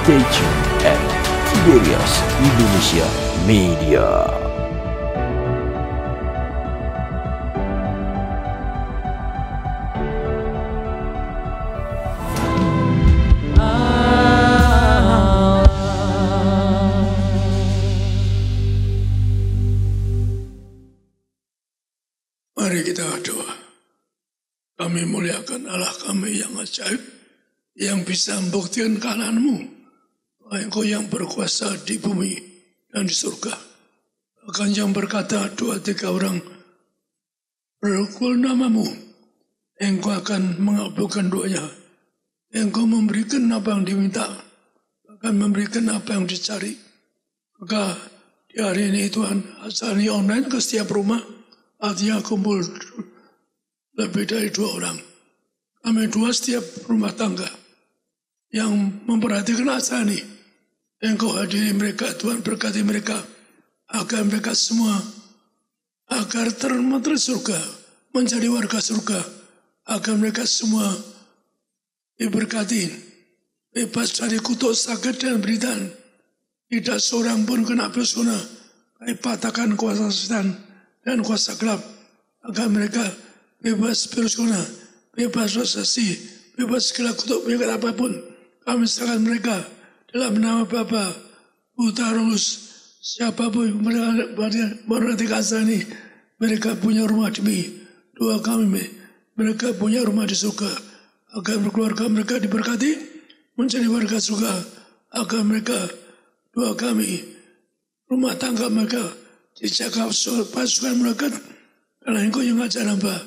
Stay tuned at Tiberias Indonesia Media. Mari kita doa. Kami muliakan Allah kami yang ajaib, yang bisa membuktikan kealahanmu, bahwa Engkau yang berkuasa di bumi dan di surga. Bahkan yang berkata 2-3 orang berkumpul namamu, Engkau akan mengabulkan doanya. Engkau memberikan apa yang diminta, bahkan memberikan apa yang dicari. Maka di hari ini Tuhan, acara online ke setiap rumah, artinya kumpul lebih dari 2 orang. Kami 2 setiap rumah tangga yang memperhatikan acara ini. Engkau hadiri mereka, Tuhan berkati mereka, agar mereka semua agar termasuk surga, menjadi warga surga, agar mereka semua diberkati, bebas dari kutuk sakit dan beritaan. Tidak seorang pun kena pesona, patahkan kuasa setan dan kuasa gelap, agar mereka bebas persona, bebas rasasi, bebas segala kutuk penyakit apapun. Kami serahkan mereka dalam nama Bapa, Putra, Roh Kudus. Siapapun berarti kasar ini, mereka punya rumah demi doa kami. Mereka punya rumah di surga, agar berkeluarga mereka diberkati, menjadi warga surga, agar mereka doa kami, rumah tangga mereka dijaga pasukan melekat, karena Engkau yang ajar hamba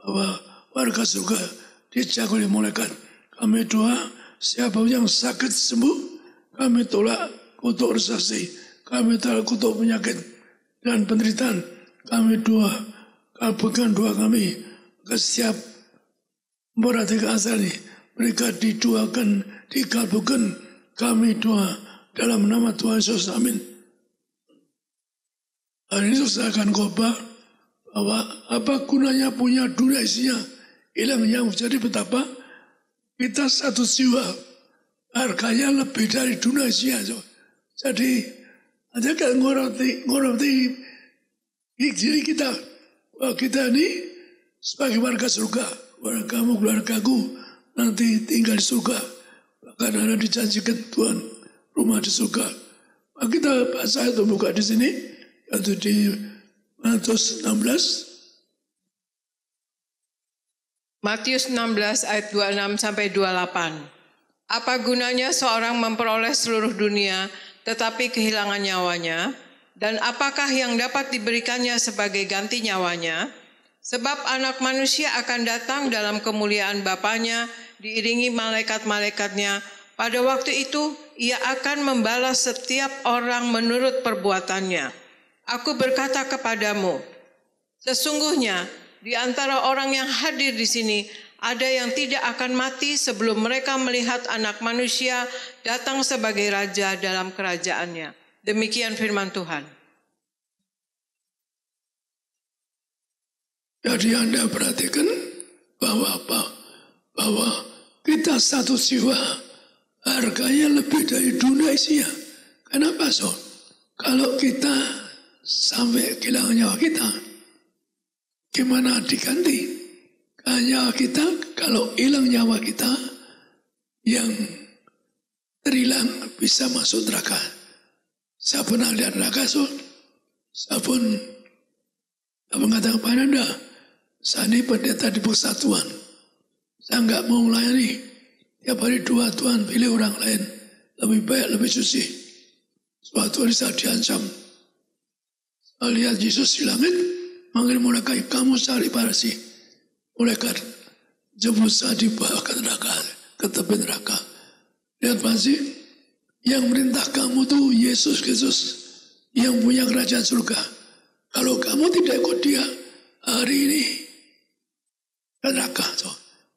bahwa warga surga dijaga oleh malaikat. Kami doa siapa yang sakit sembuh, kami tolak kutuk resasi, kami tolak kutuk penyakit dan penderitaan. Kami doa, kabulkan doa kami ke setiap memperhatikan asal ini, mereka didoakan, dikabulkan. Kami doa dalam nama Tuhan Yesus, amin. Hari ini saya akan khotbah bahwa apa gunanya punya dunia isinya hilangnya, jadi betapa kita satu jiwa harganya lebih dari dunia isinya. Jadi aja kan ngoroti diri kita, bahwa kita ini sebagai warga surga, wargamu, keluargaku nanti tinggal di surga, bahkan ada dijanjikan Tuhan rumah di surga. Maka kita baca itu buka di sini, yaitu di Matius 16. Matius 16 ayat 26 sampai 28. Apa gunanya seorang memperoleh seluruh dunia tetapi kehilangan nyawanya? Dan apakah yang dapat diberikannya sebagai ganti nyawanya? Sebab anak manusia akan datang dalam kemuliaan Bapanya diiringi malaikat-malaikatnya. Pada waktu itu ia akan membalas setiap orang menurut perbuatannya. Aku berkata kepadamu, sesungguhnya di antara orang yang hadir di sini ada yang tidak akan mati sebelum mereka melihat Anak Manusia datang sebagai Raja dalam kerajaannya. Demikian firman Tuhan. Jadi Anda perhatikan bahwa apa? Bahwa kita satu jiwa harganya lebih dari dunia isinya. Kenapa, so? Kalau kita sampai kehilangan nyawa kita, gimana diganti? Nyawa kita, kalau hilang nyawa kita, yang terhilang bisa masuk neraka. Saya pernah lihat neraka, so. Saya pun mengatakan kepada Anda, saya ini pendeta di persatuan. Saya nggak mau melayani. Tiap hari 2 Tuhan pilih orang lain. Lebih baik, lebih suci. Suatu hari saya diancam. Saya lihat Yesus di langit, manggil malaikat, kamu cari Farisi. Malaikat jemput saya dibawa ke neraka, ke tepi neraka. Lihat Farisi, yang merintah kamu tuh Yesus Kristus, yang punya kerajaan surga. Kalau kamu tidak ikut dia, hari ini ke neraka. So,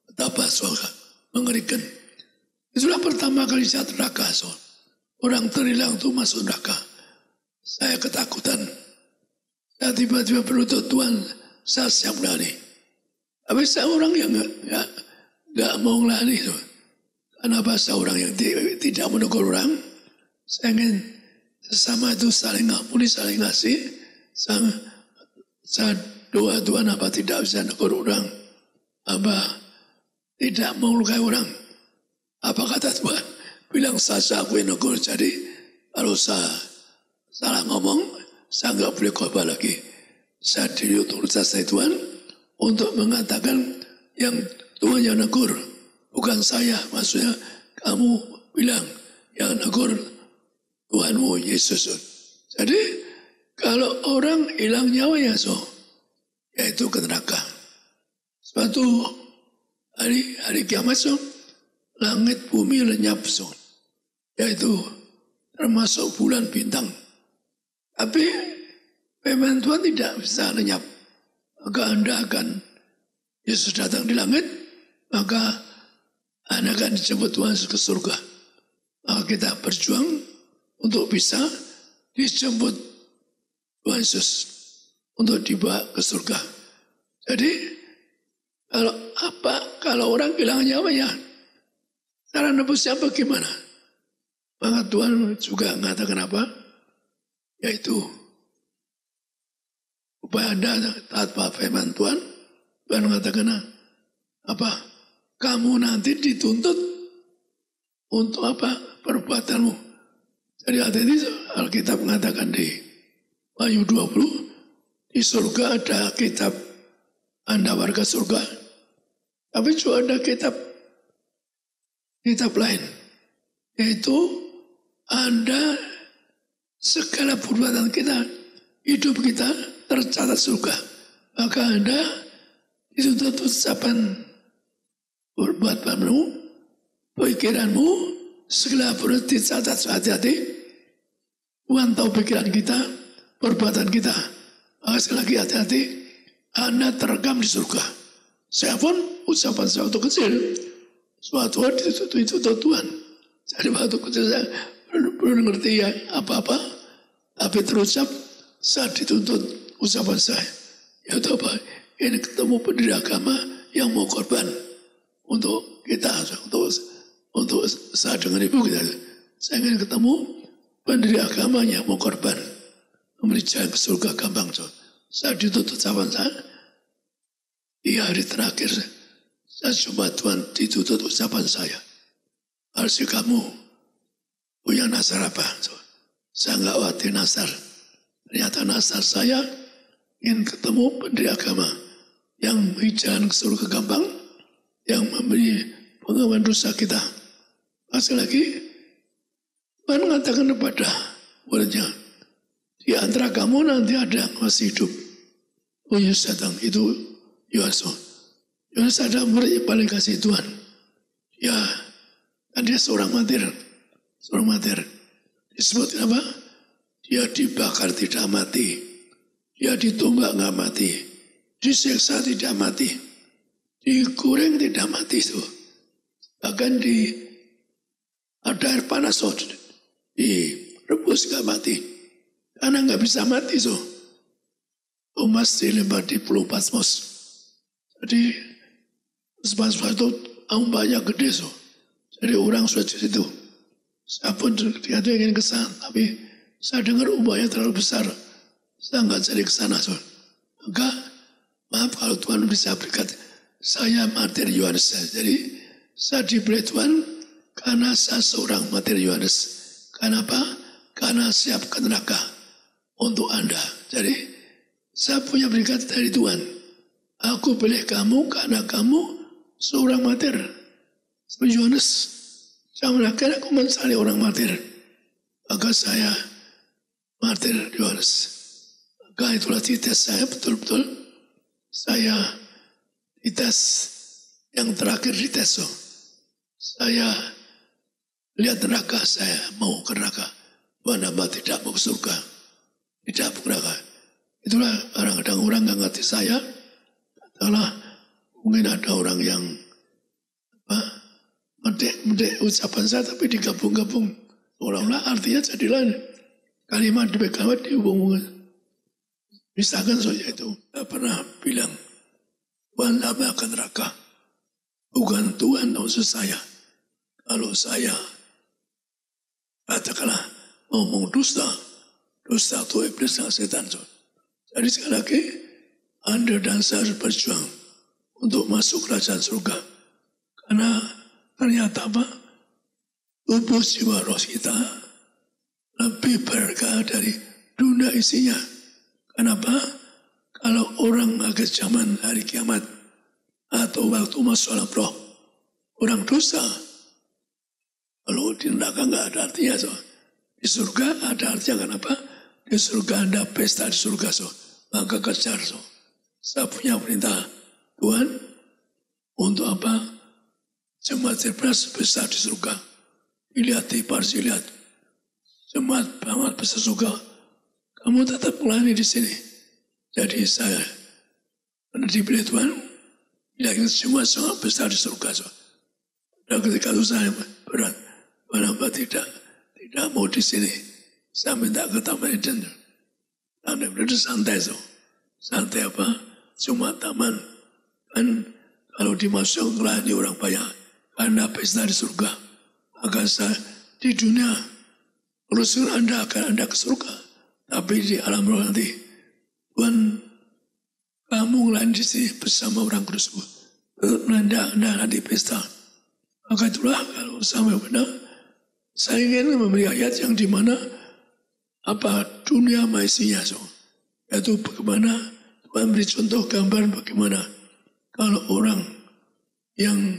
betapa surga mengerikan. Itulah pertama kali saya neraka. So, orang terhilang itu masuk neraka. Saya ketakutan. Saya tiba-tiba berlutut, Tuhan, saya siap lari. Tapi saya orang yang nggak mau lari. So. Karena bahasa orang yang tidak menegur orang, saya ingin sesama itu saling ngampuni, saling ngasih. Saya doa Tuhan apa tidak bisa negur orang, apa tidak melukai orang. Apa kata Tuhan? Bilang saja aku yang negur. Jadi kalau saya salah ngomong, saya nggak boleh khotbah lagi. Saya diotoritas Tuhan untuk mengatakan yang Tuhan yang negur, bukan saya. Maksudnya kamu bilang yang negur Tuhanmu Yesus. Jadi kalau orang hilang nyawanya yaitu ke neraka. Suatu hari kiamat langit bumi lenyap yaitu termasuk bulan bintang. Tapi firman Tuhan tidak bisa lenyap. Maka Anda akan Yesus datang di langit, maka Anda akan dijemput Tuhan ke surga. Maka kita berjuang untuk bisa dijemput Tuhan Yesus untuk dibawa ke surga. Jadi kalau orang kehilangan nyawanya, cara nebusnya bagaimana? Maka Tuhan juga mengatakan apa? Yaitu supaya Anda taat firman Tuhan. Tuhan mengatakan apa? Kamu nanti dituntut untuk apa? Perbuatanmu. Jadi hati-hati Alkitab mengatakan di Wahyu 20, di surga ada kitab Anda warga surga. Tapi juga ada kitab lain. Yaitu Anda segala perbuatan kita, hidup kita tercatat surga. Maka Anda dituntut ucapan perbuatanmu, pikiranmu, segala perbuatan dicatat. Hati-hati. Tuhan tahu pikiran kita, perbuatan kita. Maka sekali lagi hati-hati. Anda terekam di surga. Saya pun ucapan saya waktu kecil, suatu hari dituntut Tuhan. Jadi waktu kecil saya belum ngerti ya apa-apa, tapi terucap saat dituntut ucapan saya. Yaitu apa? Ini ketemu pendiri agama yang mau korban untuk kita, untuk saya dengan ibu kita. Saya ingin ketemu pendiri agama yang mau korban, memberi jalan ke surga gampang. Saya dituntut ucapan saya. Di hari terakhir saya coba Tuhan dituntut ucapan saya. Harusnya kamu punya nasar apa? Saya nggak khawatir nasar. Ternyata nasar saya ingin ketemu pendiri agama yang memberi jalan ke surga gampang, yang memberi pengakuan dosa kita. Masih lagi, Tuhan mengatakan kepada muridnya, di antara kamu nanti ada yang masih hidup. Oh Yesus datang, itu Yohanes ada murid yang paling kasih Tuhan. Ya, kan dia seorang martir. Disebut apa? Dia dibakar tidak mati. Dia ditumbak nggak mati. Disiksa tidak mati. Digoreng tidak mati. Bahkan ada air panas, direbus nggak mati. Karena nggak bisa mati. Thomas dilempar di Pulau Patmos. Jadi Patmos itu ombaknya gede. Jadi orang sudah di situ. Saya pun ingin ke sana, tapi saya dengar ombaknya terlalu besar. Saya nggak jadi ke sana. Maka maaf kalau Tuhan bisa berkat. Saya martir Yohanes. Jadi saya diberi Tuhan karena saya seorang martir Yohanes. Kenapa? Karena siap ke neraka untuk Anda. Jadi saya punya berkat dari Tuhan. Aku pilih kamu karena kamu seorang martir. Seperti Yohanes. Jangan akhirnya aku mencari orang martir. Maka saya martir Yohanes. Maka itulah dites saya betul-betul. Saya dites yang terakhir dites. Saya lihat neraka, saya mau ke neraka. Tuhan hamba tidak mau ke surga. Tidak mau ke neraka. Itulah kadang-kadang orang nggak ngerti saya. Katakanlah mungkin ada orang yang mendek ucapan saya tapi digabung-gabung. Seolah-olah artinya jadi lain. Kalimat demi kalimat dihubung-hubungkan. Misalkan saja itu. Saya pernah bilang, Tuhan hamba akan neraka. Bukan Tuhan maksud saya. kalau saya katakanlah ngomong dusta itu iblis dan setan. Jadi sekali lagi, Anda dan saya harus berjuang untuk masuk kerajaan surga. Karena ternyata apa? Tubuh jiwa roh kita lebih berkah dari dunia isinya. Kenapa? Kalau orang akhir zaman hari kiamat atau waktu masuk alam roh, orang dosa, kalau di neraka nggak ada artinya. Di surga ada artinya. Kenapa? Di surga ada pesta di surga. Maka kejar. Saya punya perintah Tuhan untuk apa? Jemaat besar di surga. Dilihat di Paris, lihat. Jemaat besar surga. Kamu tetap melayani di sini. Jadi saya dipilih Tuhan. Yakin semua sangat besar di surga. Dan ketika itu saya berat. Kenapa tidak mau di sini? Saya minta ke Taman Eden. Dan itu santai. Santai apa? Cuma taman. Kan kalau dimasuk melayani orang banyak. Karena pesta di surga. Maka saya di dunia. Urusan Anda akan Anda ke surga. Tapi di alam roh nanti. Tuhan, kamu melayani di sini bersama orang kudus. Anda nanti pesta. Maka itulah kalau sampai benar. Saya ingin memberi ayat yang dimana apa dunia maisinya. Yaitu bagaimana Tuhan beri contoh gambar bagaimana kalau orang yang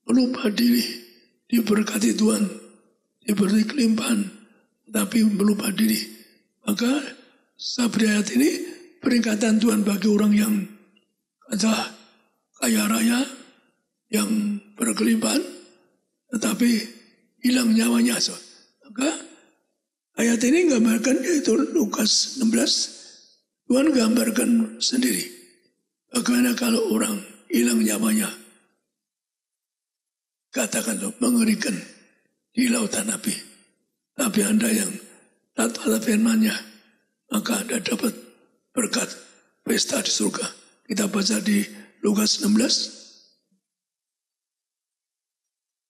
melupa diri diberkati Tuhan, diberi kelimpahan, tapi melupa diri. Maka saya beri ayat ini peringatan Tuhan bagi orang yang kaya raya, yang berkelimpahan, tetapi hilang nyawanya. Maka ayat ini gambarkan, yaitu Lukas 16. Tuhan gambarkan sendiri. Bagaimana kalau orang hilang nyawanya. Katakan mengerikan di lautan api. Tapi Anda yang taat pada firman-Nya, maka Anda dapat berkat pesta di surga. Kita baca di Lukas 16.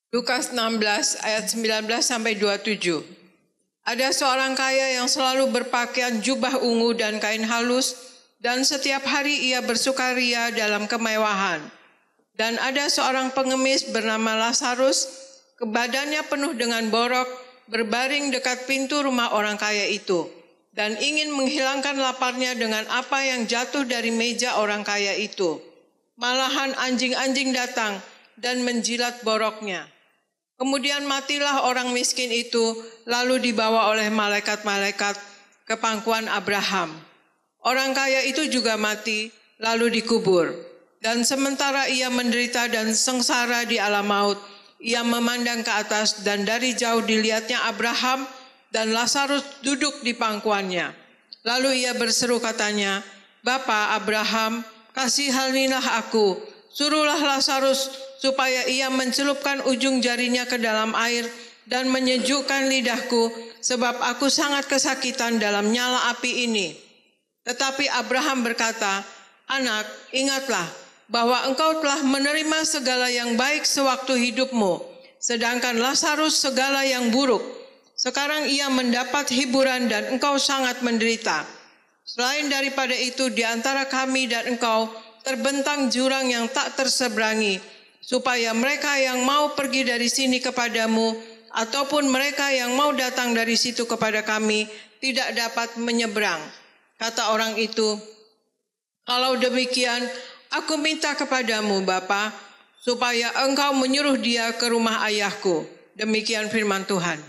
Lukas 16 ayat 19 sampai 27. Ada seorang kaya yang selalu berpakaian jubah ungu dan kain halus, dan setiap hari ia bersukaria dalam kemewahan. Dan ada seorang pengemis bernama Lazarus, badannya penuh dengan borok, berbaring dekat pintu rumah orang kaya itu, dan ingin menghilangkan laparnya dengan apa yang jatuh dari meja orang kaya itu. Malahan anjing-anjing datang dan menjilat boroknya. Kemudian matilah orang miskin itu, lalu dibawa oleh malaikat-malaikat ke pangkuan Abraham. Orang kaya itu juga mati, lalu dikubur. Dan sementara ia menderita dan sengsara di alam maut, ia memandang ke atas dan dari jauh dilihatnya Abraham dan Lazarus duduk di pangkuannya. Lalu ia berseru katanya, "Bapa Abraham, kasihanilah aku, suruhlah Lazarus supaya ia mencelupkan ujung jarinya ke dalam air dan menyejukkan lidahku, sebab aku sangat kesakitan dalam nyala api ini." Tetapi Abraham berkata, "Anak, ingatlah bahwa engkau telah menerima segala yang baik sewaktu hidupmu, sedangkan Lazarus segala yang buruk. Sekarang ia mendapat hiburan dan engkau sangat menderita. Selain daripada itu, di antara kami dan engkau terbentang jurang yang tak terseberangi, supaya mereka yang mau pergi dari sini kepadamu, ataupun mereka yang mau datang dari situ kepada kami, tidak dapat menyeberang." Kata orang itu, "Kalau demikian, aku minta kepadamu, Bapa, supaya engkau menyuruh dia ke rumah ayahku." Demikian firman Tuhan.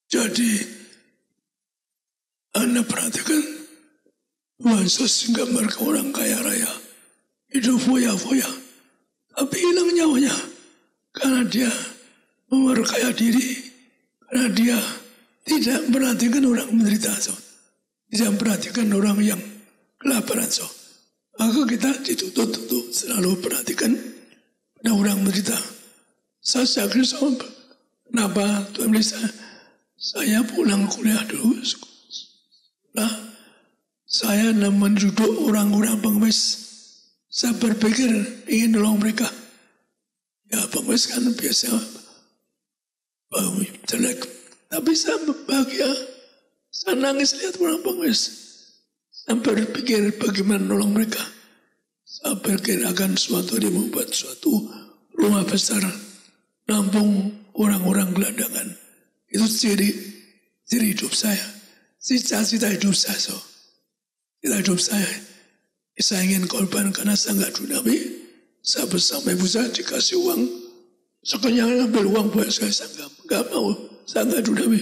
Jadi, Anda perhatikan, Tuhan Yesus gambarkan orang kaya raya, hidup foya-foya, tapi hilang nyawanya, karena dia memperkaya diri, karena dia tidak memperhatikan orang menderita, tidak memperhatikan orang yang kelaparan. Maka kita dituntut untuk selalu perhatikan pada orang menderita. Saya yakin kenapa Tuhan bisa saya pulang kuliah dulu, saya menduduk orang-orang pengemis. Saya berpikir ingin nolong mereka. Ya pengemis kan biasa jelek. Tapi saya bahagia. Saya nangis lihat orang pengemis. Saya berpikir bagaimana nolong mereka. Saya berpikir akan suatu hari membuat suatu rumah besar. Nampung orang-orang gelandangan. Itu ciri hidup saya. Cita-cita hidup saya. Cita hidup saya. Saya ingin korban karena saya nggak duniawi. Saya bersama ibu saya dikasih uang. Sekenyang ambil uang buat saya nggak mau. Saya nggak duniawi.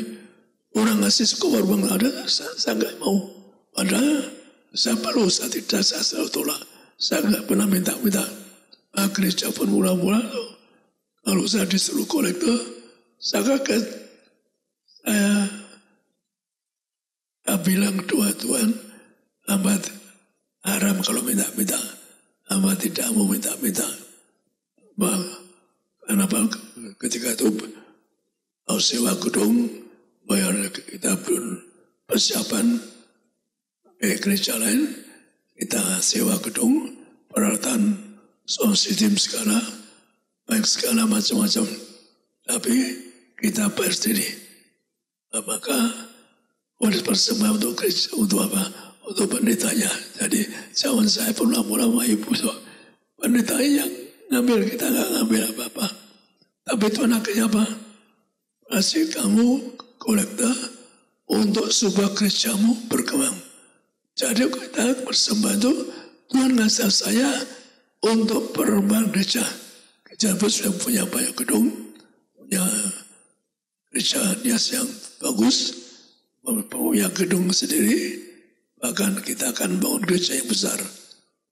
Orang ngasih sekopar uang ada, saya nggak mau. Padahal saya perlu, saya tidak, saya selalu tolak. Saya nggak pernah minta-minta. Gereja pun murah-murah. Kalau saya disuruh kolektor, saya kaget. Saya bilang doa Tuhan, hamba haram kalau minta-minta. Hamba tidak mau minta-minta. Kenapa? Ketika itu harus sewa gedung, bayar kita belum persiapan gereja lain, kita sewa gedung, peralatan sound system segala, baik segala macam-macam. Tapi kita bayar sendiri. Maka harus persembahan untuk gereja, untuk apa? Untuk pendetanya. Jadi zaman saya pun lama-lama ibu pendeta yang ngambil, kita nggak ngambil apa-apa. Tapi Tuhan akhirnya apa? Kasih kamu kolektor untuk sebuah gerejamu berkembang. Jadi kita persembahan itu Tuhan ngasih saya untuk perkembangan gereja. Gereja pun sudah punya banyak gedung, punya gereja nias yang bagus, punya gedung sendiri. Bahkan kita akan bangun gereja yang besar.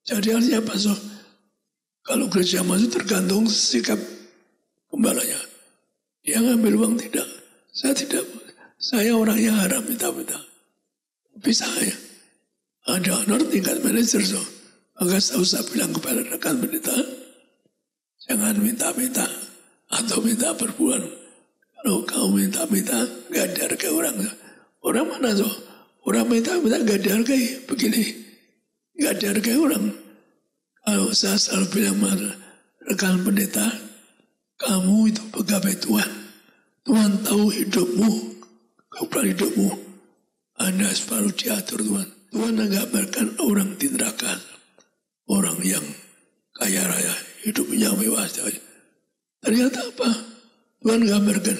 Jadi artinya apa? Kalau gereja masuk tergantung sikap gembalanya. Dia ngambil uang tidak. Saya tidak. Saya orang yang haram minta-minta. Tapi saya ada honor tingkat manajer. Maka saya bilang kepada rekan pendeta, jangan minta-minta atau minta per bulan. Kalau kamu minta-minta, gak ada harga orang. Orang mana Orang minta-minta gak dihargai begini. Gak dihargai orang. Kalau saya selalu bilang rekan pendeta, kamu itu pegawai Tuhan. Tuhan tahu hidupmu, kehidupan hidupmu. Anda selalu diatur Tuhan. Tuhan menggambarkan orang di neraka. Orang yang kaya raya, hidupnya mewah. Ternyata apa? Tuhan gambarkan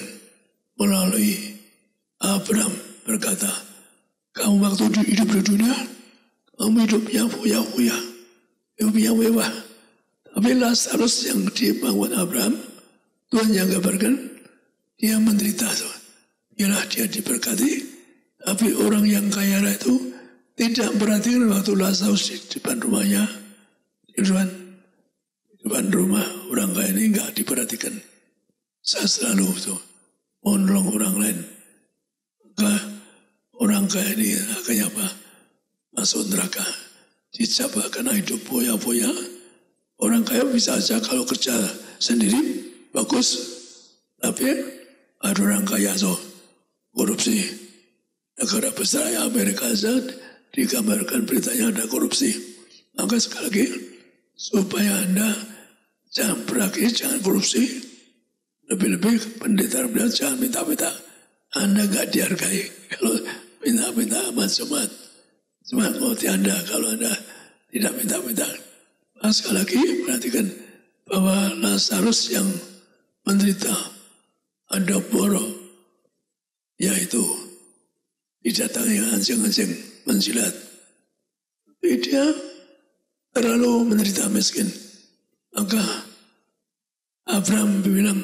melalui Abraham berkata, kamu waktu hidup di dunia, kamu hidupnya foya-foya, hidupnya mewah. Tapi Lazarus yang dibangun Abraham, Tuhan yang gambarkan, dia menderita. Ialah dia diberkati, tapi orang yang kaya raya itu tidak perhatikan waktu Lazarus di depan rumahnya, di depan rumah orang kaya ini enggak diperhatikan. Saya selalu menolong orang lain. Orang kaya ini akhirnya apa? Masuk neraka. Dicoba karena hidup foya-foya. Orang kaya bisa aja kalau kerja sendiri bagus. Tapi ada orang kaya korupsi. Negara besar Amerika saja digambarkan beritanya ada korupsi. Maka sekali lagi supaya Anda jangan berakhir, jangan korupsi. Lebih-lebih pendeta jangan minta-minta. Anda gak dihargai kalau minta-minta amat-amat. Semangat mati Anda kalau Anda tidak minta-minta. Sekali lagi perhatikan bahwa Lazarus yang menderita ada borok, yaitu didatangi anjing-anjing menjilat. Tapi dia terlalu menderita miskin. Maka Abraham bilang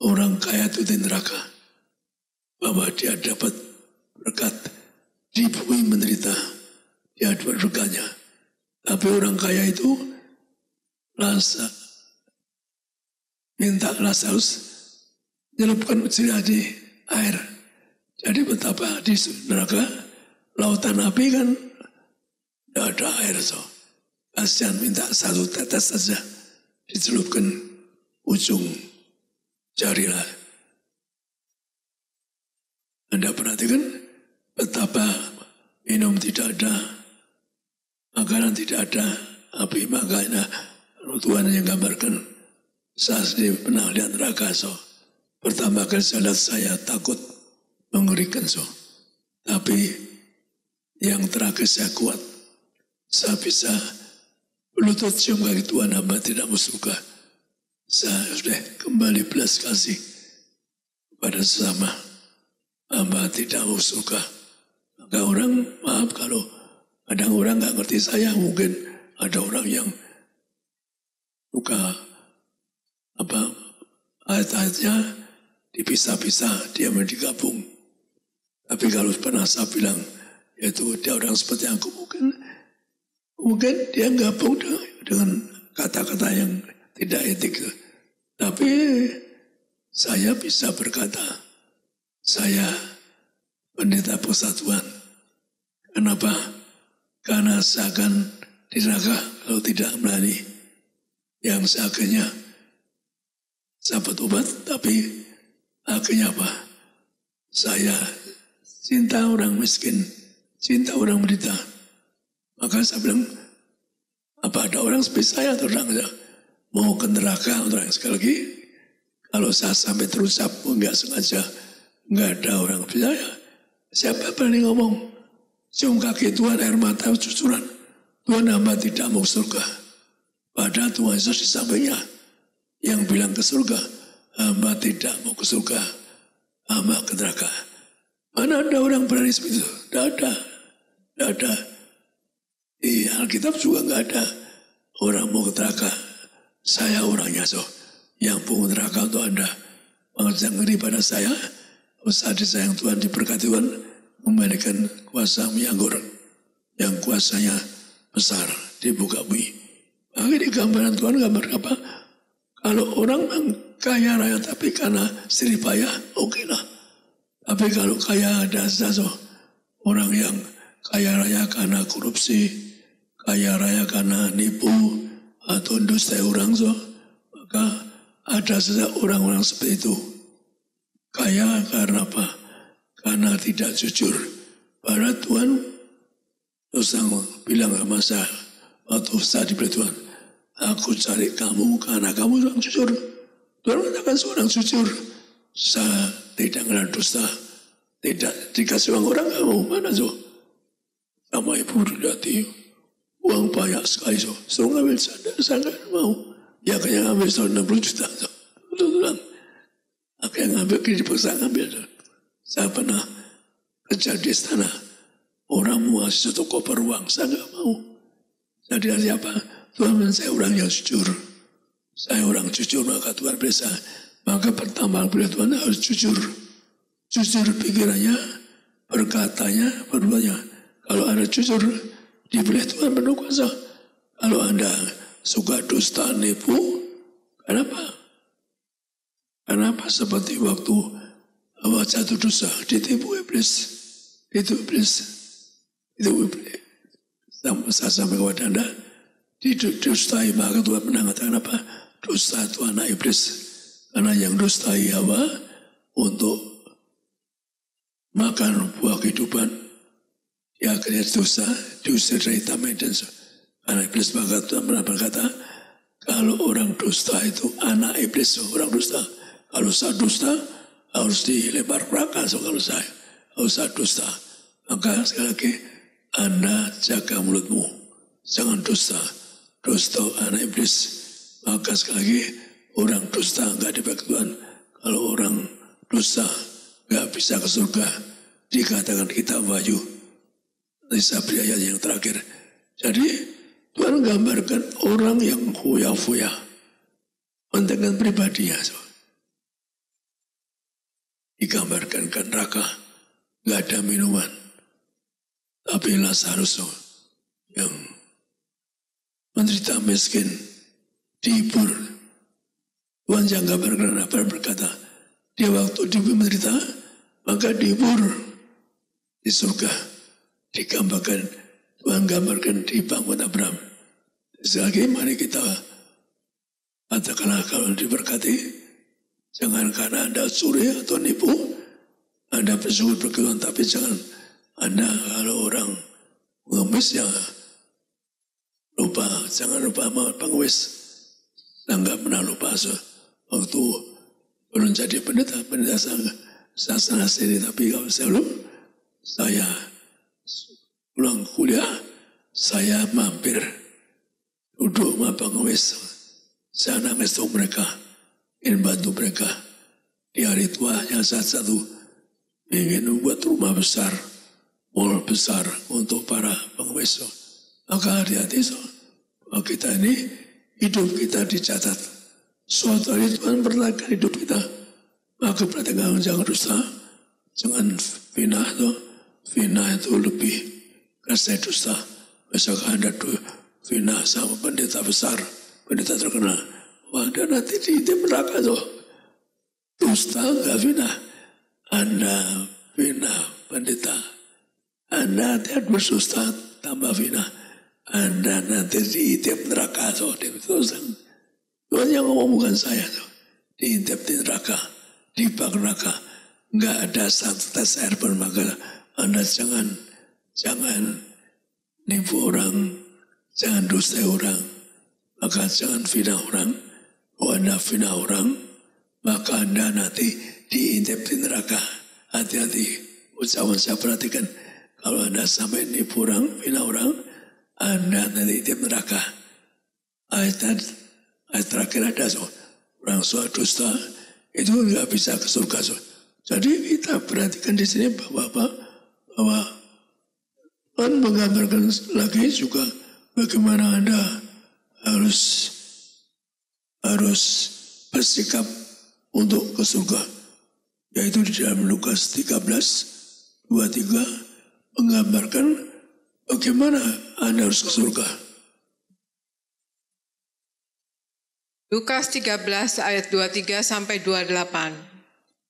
orang kaya itu di neraka, bahwa dia dapat berkat di bumi menderita, dia dapat berkatnya. Tapi orang kaya itu minta Lazarus menyelupkan ujian di air. Jadi betapa di neraka lautan api kan tidak ada air. Kasihan minta satu tetes saja dicelupkan ujung jari lah. Anda perhatikan betapa minum tidak ada, makanan tidak ada, api makanya Tuhan yang gambarkan Saya sendiri pernah lihat neraka, so. Pertama kali saya lihat saya takut, mengerikan, so. Tapi yang terakhir saya kuat. Saya bisa berlutut cium kaki Tuhan, hamba tidak mau surga. Saya sudah kembali belas kasih pada sesama, hamba tidak mau surga. Maka orang, maaf kalau kadang orang nggak ngerti saya, mungkin ada orang yang suka ayat-ayatnya dipisah-pisah, dia mau digabung. Tapi kalau pernah saya bilang, yaitu dia orang seperti aku, mungkin dia gabung dengan kata-kata yang tidak etik. Tapi saya bisa berkata, saya pendeta persatuan. Kenapa? Karena saya akan di neraka kalau tidak melayani. Yang akhirnya saya bertobat, tapi akhirnya apa? Saya cinta orang miskin, cinta orang menderita. Maka saya bilang, apa ada orang seperti saya atau orang mau ke neraka? Orang sekali lagi, kalau saya sampai terucap, enggak sengaja, enggak ada orang percaya. Siapa berani ngomong? Cium kaki Tuhan, air mata cucuran. Tuhan, hamba tidak mau surga. Padahal Tuhan Yesus di sampingnya yang bilang ke surga, hamba tidak mau ke surga, hamba ke neraka. Mana ada orang berani seperti itu? Tidak ada. Tidak ada. Di Alkitab juga nggak ada orang mau ke neraka. Saya orangnya, so. Yang pungut neraka untuk Anda. Maka ngeri pada saya. Usaha disayang Tuhan, diberkati Tuhan, memberikan kuasa miyanggur. Yang kuasanya besar di muka bumi. Maka di gambaran Tuhan, gambar apa? Kalau orang kaya raya tapi karena sirih payah, oke lah. Tapi kalau kaya ada so, orang yang kaya raya karena korupsi, kaya raya karena nipu atau dusta orang, so, maka ada saja orang-orang seperti itu. Kaya karena apa? Karena tidak jujur. Padahal Tuhan terus bilang sama saya, waktu saya diberi Tuhan, aku cari kamu karena kamu orang jujur. Tuhan katakan seorang jujur. Saya tidak kenal dusta. Tidak dikasih uang orang kamu. Mana so? Sama ibu dilihat uang banyak sekali so. Suruh ngambil saya nggak mau. Ya kayak ngambil so 60 juta so. Betul-betul. Aku yang ngambil dipaksa ngambil so. Saya pernah kerja di istana. Orang mau ngasih satu koper uang. Saya nggak mau. Jadi dari apa? Tuhan, saya orang yang jujur. Saya orang jujur, maka Tuhan bisa. Maka pertama bila Tuhan harus jujur. Jujur pikirannya, berkatanya, berbuatnya. Kalau Anda jujur, dipilih Tuhan penuh kuasa. Kalau Anda suka dusta, nipu, kenapa? Kenapa seperti waktu jatuh dosa, ditipu iblis. Itu iblis. Saya sampai kepada Anda, didustai, maka Tuhan mengatakan apa? Dusta itu anak iblis. Karena yang dustai Hawa untuk makan buah kehidupan, dia akhirnya dosa, diusir dari Taman Eden. Karena iblis, maka Tuhan pernah berkata, kalau orang dusta itu anak iblis, orang dusta. Kalau saya dusta, harus dilempar neraka. Kalau saya harus dusta, maka sekali lagi, Anda jaga mulutmu, jangan dusta. Dusta anak iblis. Maka sekali lagi, orang dusta enggak dibagi Tuhan. Kalau orang dusta enggak bisa ke surga, dikatakan kita Wahyu. Nisa ayat yang terakhir. Jadi Tuhan gambarkan orang yang foya-foya, pentingkan pribadinya. Digambarkan ke neraka, enggak ada minuman. Tapi Lazarus yang menderita miskin, dihibur. Tuhan yang gambarkan apa berkata, dia waktu menderita, maka dihibur di surga. Digambarkan, Tuhan gambarkan di bangun Abraham. Sekali mari kita katakanlah kalau diberkati, jangan karena Anda suri atau nipu, Anda bersyukur berkeluhan, tapi jangan Anda kalau orang mengemis ya lupa, jangan lupa pengemis. Saya nggak pernah lupa. waktu belum jadi pendeta sasana sini, tapi kalau saya pulang kuliah, saya mampir duduk sama pengemis. Saya nangis untuk mereka, ingin bantu mereka. Di hari tua yang satu ingin membuat rumah besar, mall besar untuk para pengemis. Maka hati-hati bahwa kita ini, hidup kita dicatat. Suatu hari Tuhan pertanyakan hidup kita. Maka perhatikan, jangan dusta, jangan fitnah. Fitnah itu lebih karena dusta. Misalkan Anda fitnah sama pendeta besar, pendeta terkenal, Anda nanti di neraka tuh. Dusta enggak fitnah. Anda fitnah pendeta, Anda tidak berdusta tambah fitnah. Anda nanti diintip neraka tuh. Tuhan yang ngomong bukan saya tuh. Diintip di neraka, di bak neraka. Enggak ada satu tes air pun. Maka Anda jangan nipu orang, jangan dusta orang, maka jangan fitnah orang. Kalau Anda fitnah orang, maka Anda nanti diintip di neraka. Hati-hati, ucapan saya perhatikan. Kalau Anda sampai nipu orang, fitnah orang, Anda nanti diintip neraka. Ayat terakhir ada orang suatu dusta itu nggak bisa ke surga. Jadi kita perhatikan di sini bahwa Tuhan menggambarkan lagi juga bagaimana Anda harus bersikap untuk ke surga. Yaitu di dalam Lukas 13:23 menggambarkan bagaimana Anda harus ke surga. Lukas 13 ayat 23 sampai 28.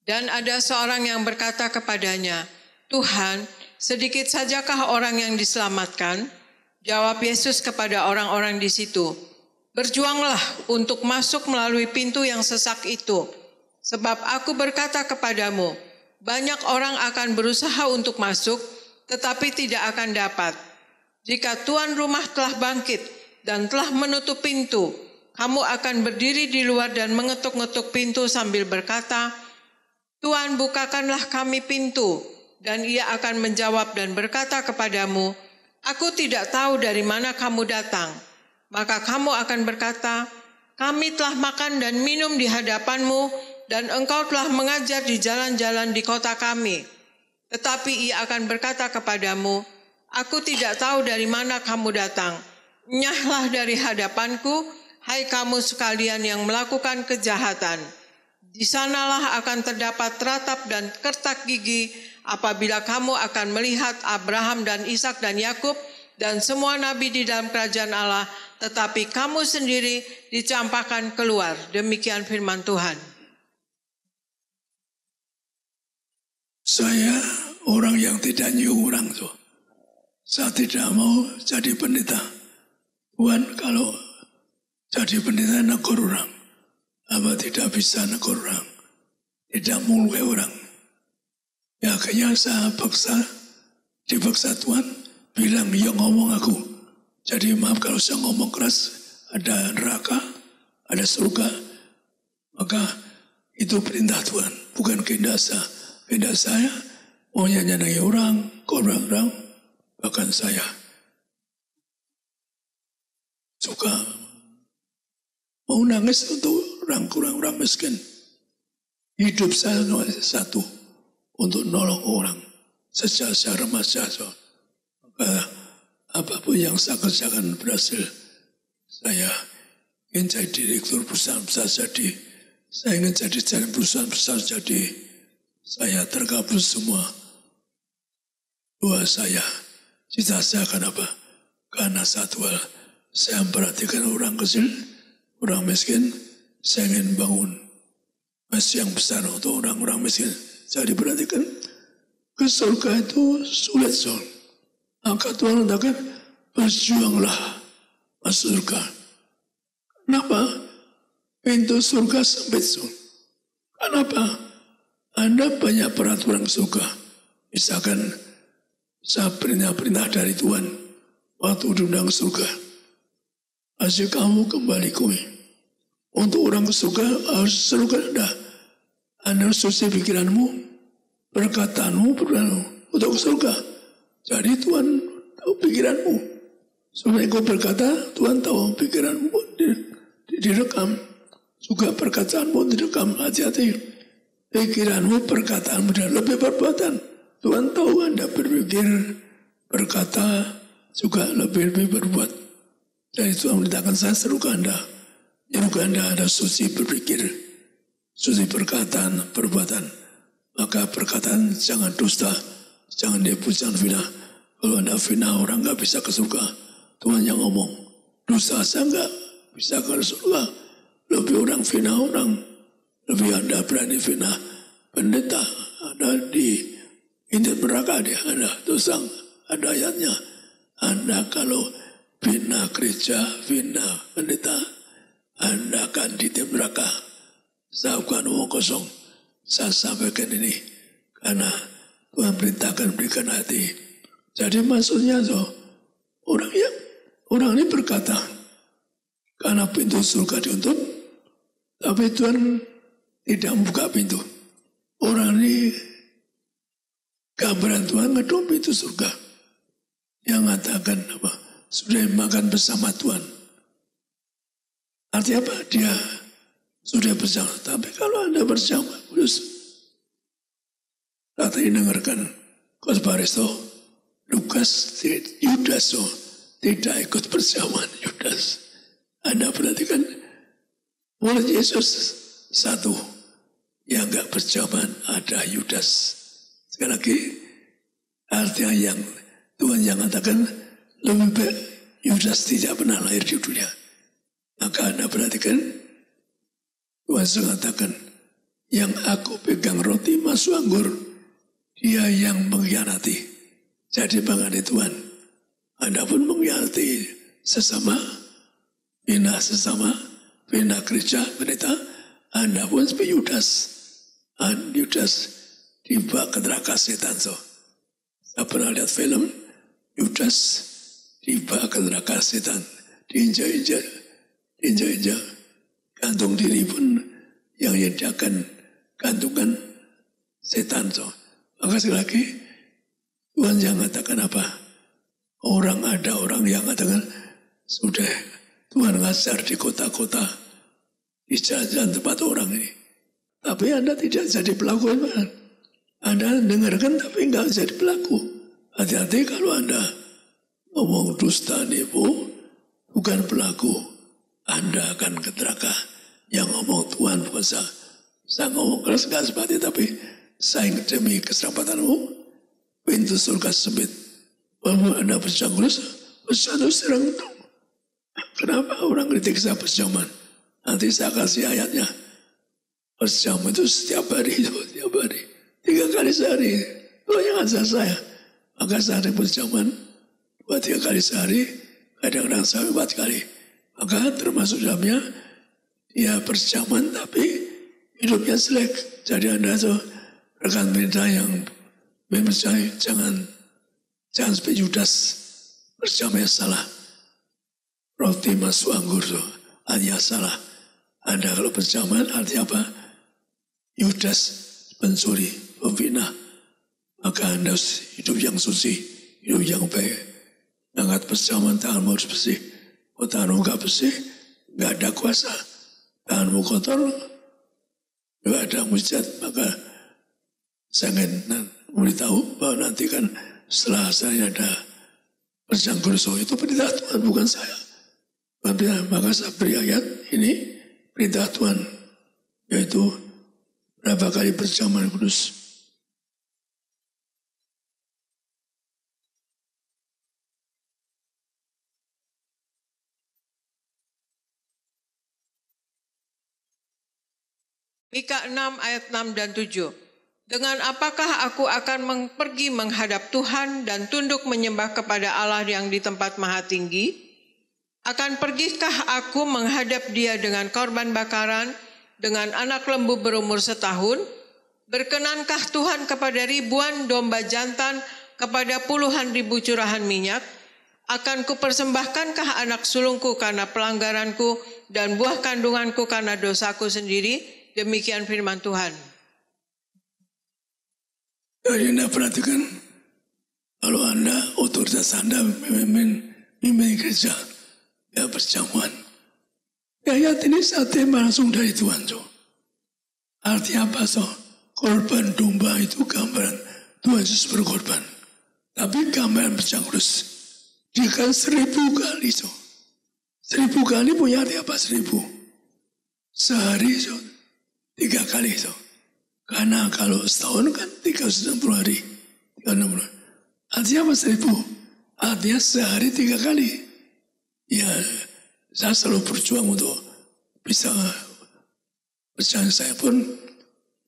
Dan ada seorang yang berkata kepadanya, Tuhan, sedikit sajakah orang yang diselamatkan? Jawab Yesus kepada orang-orang di situ, berjuanglah untuk masuk melalui pintu yang sesak itu. Sebab aku berkata kepadamu, banyak orang akan berusaha untuk masuk, tetapi tidak akan dapat. Jika tuan rumah telah bangkit dan telah menutup pintu, kamu akan berdiri di luar dan mengetuk-ngetuk pintu sambil berkata, Tuan, bukakanlah kami pintu. Dan ia akan menjawab dan berkata kepadamu, aku tidak tahu dari mana kamu datang. Maka kamu akan berkata, kami telah makan dan minum di hadapanmu, dan engkau telah mengajar di jalan-jalan di kota kami. Tetapi ia akan berkata kepadamu, aku tidak tahu dari mana kamu datang. Enyahlah dari hadapanku, hai kamu sekalian yang melakukan kejahatan. Di sanalah akan terdapat teratap dan kertak gigi apabila kamu akan melihat Abraham dan Ishak dan Yakub dan semua nabi di dalam kerajaan Allah, tetapi kamu sendiri dicampakkan keluar. Demikian firman Tuhan. Saya orang yang tidak nyuruh orang tuh. Saya tidak mau jadi pendeta. Tuhan kalau jadi pendeta negur orang, apa tidak bisa negur orang, tidak mulai orang. Ya akhirnya saya dipaksa Tuhan, bilang ya ngomong aku. Jadi maaf kalau saya ngomong keras, ada neraka, ada surga. Maka itu perintah Tuhan, bukan kehendak saya. Kehendak saya maunya nyenangi orang, orang, bahkan saya suka mau nangis untuk orang miskin. Hidup saya satu, untuk nolong orang. Sejak saya remaja, maka apapun yang saya kerjakan berhasil. Saya ingin jadi direktur perusahaan besar jadi. Saya ingin jadi perusahaan besar jadi. Saya terkabul semua. Doa saya, cita saya akan apa? Karena satu hal, saya memperhatikan orang kecil, orang miskin. Saya ingin bangun masjid yang besar untuk orang-orang miskin. Jadi perhatikan, ke surga itu sulit soal. Maka Tuhan katakan, berjuanglah masuk surga. Kenapa? Pintu surga sempit soal. Kenapa? Anda banyak peraturan surga. Misalkan, saya perintah dari Tuhan waktu diundang surga. Asik kamu kembali kue. Untuk orang ke surga harus surga Anda harus suci pikiranmu, perkataanmu, untuk ke surga. Jadi Tuhan tahu pikiranmu. Supaya kau berkata, Tuhan tahu pikiranmu direkam. Juga perkataanmu direkam, hati-hati. Pikiranmu, perkataanmu, dan lebih perbuatan. Tuhan tahu Anda berpikir, berkata, juga lebih berbuat. Jadi Tuhan menitahkan saya serukan Anda. Serukan Anda ada suci berpikir, suci perkataan, perbuatan. Maka perkataan jangan dusta, jangan nipu, jangan fitnah. Kalau Anda fitnah orang nggak bisa ke surga. Tuhan yang ngomong, dusta saya nggak bisa ke surga. Lebih orang fitnah orang, lebih Anda berani fitnah pendeta. Ada di neraka dia, ada dosa, ada ayatnya. Anda kalau fitnah gereja, fitnah pendeta, Anda akan di neraka. Saya bukan omong kosong. Saya sampaikan ini karena Tuhan perintahkan berikan hati. Jadi maksudnya orang ini berkata karena pintu surga ditutup, tapi Tuhan tidak membuka pintu. Orang ini gambaran Tuhan ngedong pintu surga. Yang mengatakan apa? Sudah makan bersama Tuhan. Artinya apa? Dia sudah bersama. Tapi kalau Anda bersama Kudus, tadi dengarkan khotbah Resto, Lukas, Yudas tidak ikut bersama Yudas. Anda perhatikan mulut Yesus satu, yang enggak berjamaah ada Yudas. Sekali lagi, artinya yang Tuhan yang katakan lebih baik Yudas tidak pernah lahir di dunia. Maka Anda perhatikan, Tuhan mengatakan, yang aku pegang roti masuk anggur, dia yang mengkhianati. Jadi mengkhianati Tuhan. Anda pun mengkhianati sesama, bina sesama, bina gereja, pendeta. Anda pun seperti Yudas. Yudas dibawa ke neraka setan. Saya pernah lihat film, Yudas dibawa ke neraka setan. Diinjak-injak, gantung diri pun yang menyediakan gantungan setan. Maka sekali lagi, Tuhan yang mengatakan apa? Ada orang yang mengatakan, sudah Tuhan ngajar di kota-kota, di jalan-jalan tempat orang ini. Tapi Anda tidak jadi pelaku. Anda dengarkan tapi enggak jadi pelaku. Hati-hati kalau Anda ngomong dusta nipu, bukan pelaku. Anda akan ke neraka. Yang ngomong Tuhan bukan saya. Saya ngomong keras enggak seperti, tapi saya demi keselamatanmu, pintu surga sempit. Bahwa Anda berjamaah, bersatu serang itu. Kenapa orang kritik saya berjamaah? Nanti saya kasih ayatnya. Berjamaah itu setiap hari. 3 kali sehari. Itu yang ajar saya. Maka saya berjamaah 2-3 kali sehari. Kadang-kadang sampai 4 kali. Maka termasuk dalamnya dia berjamaah tapi hidupnya jelek. Jadi Anda tuh rekan pendeta yang mempercayai jangan seperti Yudas berjamaah salah. Roti masuk anggur tuh hanya salah. Anda kalau berjamaah artinya apa? Yudas pencuri, pembina. Maka Anda harus hidup yang suci, hidup yang baik. Angkat berjamaah, tanganmu harus bersih. Kalau tanganmu gak bersih, gak ada kuasa. Tanganmu kotor, gak ada mujizat. Maka saya ingin memberitahu bahwa nanti kan setelah saya ada berjangkul itu perintah Tuhan, bukan saya. Maka saya beri ayat ini, perintah Tuhan, yaitu berapa kali berjamaah kudus. Mika 6 ayat 6 dan 7. Dengan apakah aku akan pergi menghadap Tuhan dan tunduk menyembah kepada Allah yang di tempat maha tinggi? Akan pergikah aku menghadap dia dengan korban bakaran, dengan anak lembu berumur setahun? Berkenankah Tuhan kepada ribuan domba jantan, kepada puluhan ribu curahan minyak? Akan kupersembahkankah anak sulungku karena pelanggaranku dan buah kandunganku karena dosaku sendiri? Demikian firman Tuhan. Jadi Anda perhatikan, kalau Anda, otoritas Anda memimpin gereja, ya perjamuan. Ayat ini saatnya langsung dari Tuhan. So. Artinya apa? So? Korban domba itu gambaran Tuhan Yesus berkorban. Tapi gambaran perjamuan kudus. Dia kan 1000 kali. So. 1000 kali punya arti apa 1000? Sehari so, 3 kali. So. Karena kalau setahun kan 360 hari. 360 hari. Artinya apa 1000? Artinya sehari 3 kali. Ya, saya selalu berjuang untuk bisa perjalanan saya pun,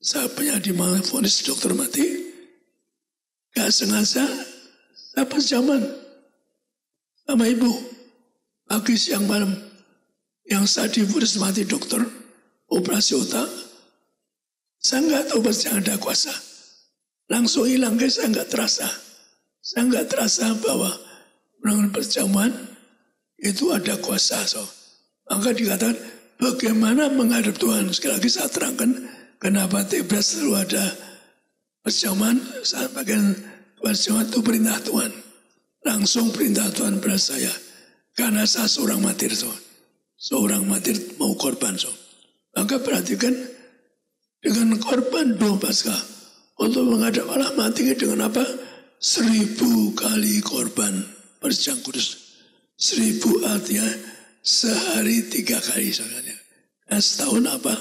saya punya di mana vonis dokter mati. Gak sengaja, saya perjamuan sama ibu. Pagi, siang, malam. Yang saya divonis mati dokter, operasi otak. Saya nggak tahu pasti ada kuasa. Langsung hilang guys, saya nggak terasa. Saya nggak terasa bahwa melakukan perjamuan itu ada kuasa. So. Maka dikatakan bagaimana menghadap Tuhan. Sekali lagi saya terangkan kenapa Tebras selalu ada perjamuan. Saya bagian perjamuan itu perintah Tuhan. Langsung perintah Tuhan pada saya. Karena saya seorang martir. So. Seorang martir mau korban. So. Maka perhatikan dengan korban doa Paskah untuk menghadap Allah mati dengan apa? 1000 kali korban perjamuan kudus. 1000 artinya sehari 3 kali soalnya. Nah, setahun apa?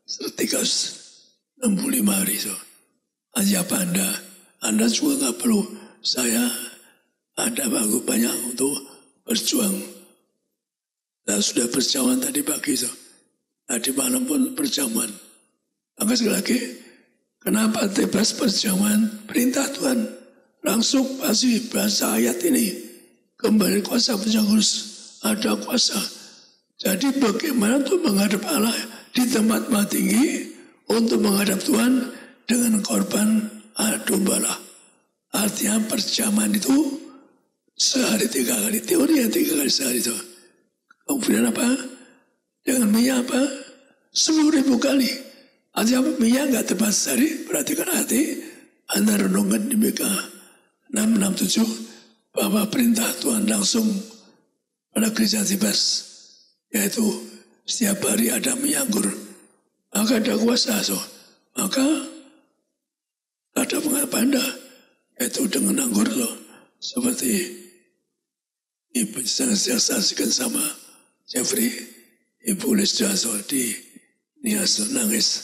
365 hari. So. Aja apa Anda juga nggak perlu saya ada banyak untuk berjuang. Saya sudah berjalan tadi pagi. So. Tadi malam pun perjamuan. Maka sekali lagi, kenapa Tebas perjamuan perintah Tuhan? Langsung pasti bahasa ayat ini. Kembali kuasa perjamuan kudus. Ada kuasa. Jadi bagaimana untuk menghadap Allah di tempat tinggi untuk menghadap Tuhan dengan korban domba lah. Artinya perjamuan itu sehari 3 kali. Teori yang 3 kali sehari itu. Kemudian apa? Dengan minyak apa? 10.000 kali. Artinya apa? Minyak nggak tepat sehari. Perhatikan hati. Anda renungkan di BK 667 bahwa perintah Tuhan langsung pada gereja Tebas, yaitu setiap hari ada minyak anggur. Maka ada kuasa. So. Maka ada pengapain Anda, yaitu dengan anggur. So. Seperti Ibu saya saksikan sama Jeffrey, Ibu Lisda so, di Nias nangis.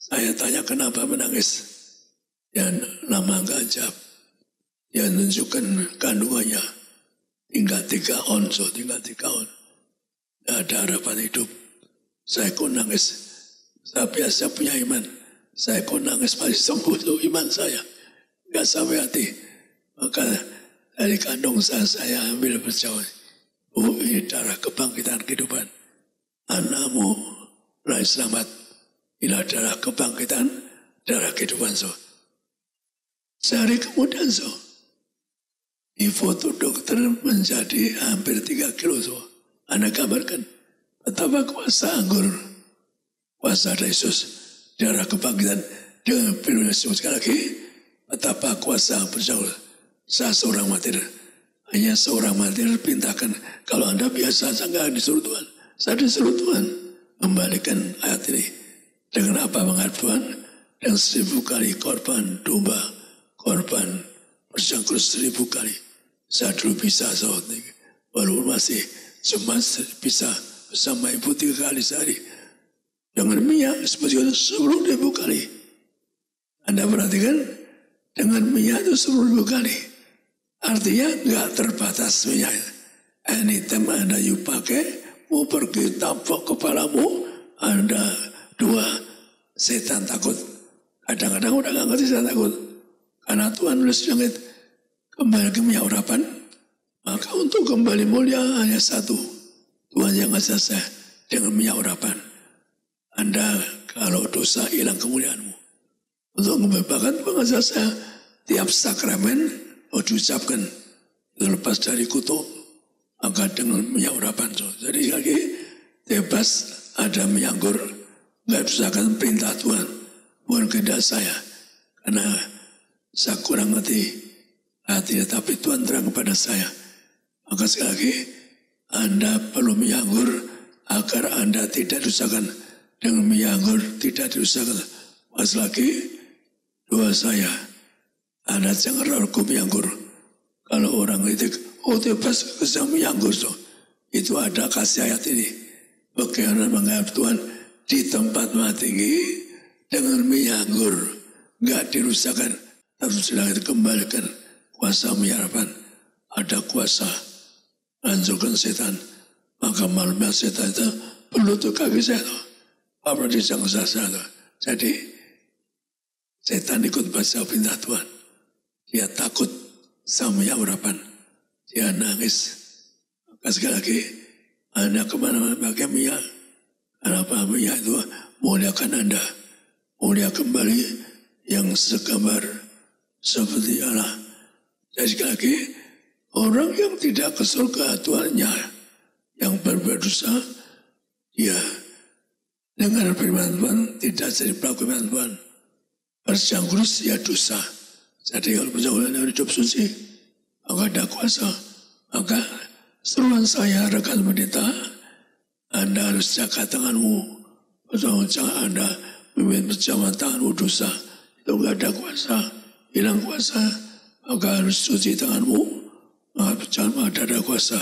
Saya tanya kenapa menangis. Dan lama nggak jawab. Dia menunjukkan kandungannya. Tinggal 3 on, so tinggal 3 on. Tidak ada harapan hidup. Saya kok nangis. Saya biasa punya iman. Saya kok nangis pasti sembuh tuh iman saya. Nggak sampai hati. Maka dari kandung saya ambil percayaan. Oh, ini darah kebangkitan kehidupan. Anakmu lahir selamat. Inilah darah kebangkitan, darah kehidupan. So. Sehari kemudian so. Di foto dokter menjadi hampir 3 kilo. So. Anda kabarkan betapa kuasa anggur, kuasa Yesus, darah kebangkitan dengan firman Yesus. Sekali lagi, betapa kuasa perjalanan. Saya seorang martir. Hanya seorang martir pintakan. Kalau Anda biasa, saya nggak disuruh Tuhan. Saya disuruh Tuhan membalikan ayat ini. Dengan apa menghadap Tuhan? Dengan 1000 kali korban domba, korban perjamuan 1000 kali. Saya dulu bisa walaupun masih cuma bisa bersama ibu 3 kali sehari. Dengan minyak seperti itu 10.000 kali. Anda perhatikan dengan minyak itu 10.000 kali. Artinya nggak terbatas minyak. Anytime Anda pakai, mau pergi tampok kepalamu, Anda 2 setan takut. Kadang-kadang udah nggak ngerti setan takut. Karena Tuhan nulis langit kembali ke minyak urapan. Maka untuk kembali mulia hanya 1. Tuhan yang ngasih saya dengan minyak urapan. Anda kalau dosa hilang kemuliaanmu. Untuk membebaskan pengasih saya tiap sakramen diucapkan lepas dari kutuk, maka dengan minyak urapan. Jadi lagi bebas ada minyak anggur, nggak usahakan perintah Tuhan, bukan kehendak saya. Karena saya kurang hati, tapi Tuhan terang kepada saya. Maka sekali lagi, Anda perlu minyak anggur agar Anda tidak diusahakan. Dengan minyak anggur tidak diusahakan. Pas lagi, doa saya, Anda jangan ragu minyak anggur. Kalau orang itu, bebas kesal minyak anggur. Itu ada kasih ayat ini. Bagaimana menghadap Tuhan di tempat tinggi dengan minyak anggur. Nggak dirusakkan, tapi sudah dikembalikan kuasa menyarapan. Ada kuasa hancurkan setan. Maka malamnya setan itu berlutut kaki saya. Apa di saya. Jadi setan ikut baca perintah Tuhan. Dia takut sama minyak urapan. Dia nangis. Maka sekali lagi, Anda kemana-mana pakai minyak. Kenapa minyak itu muliakan Anda. Mulia kembali yang segambar seperti Allah. Jadi sekali lagi, orang yang tidak ke surga Tuhannya, yang berdosa, dia dengar firman Tuhan, tidak jadi pelaku firman Tuhan. Berjangkrus ya dosa. Jadi kalau perjalanan dari hidup suci, maka ada kuasa. Maka seruan saya rekan pendeta, Anda harus jaga tanganmu. Jangan Anda memimpin berjamaah tanganmu dosa. Itu enggak ada kuasa, hilang kuasa. Maka harus cuci tanganmu, maka berjamaah ada kuasa.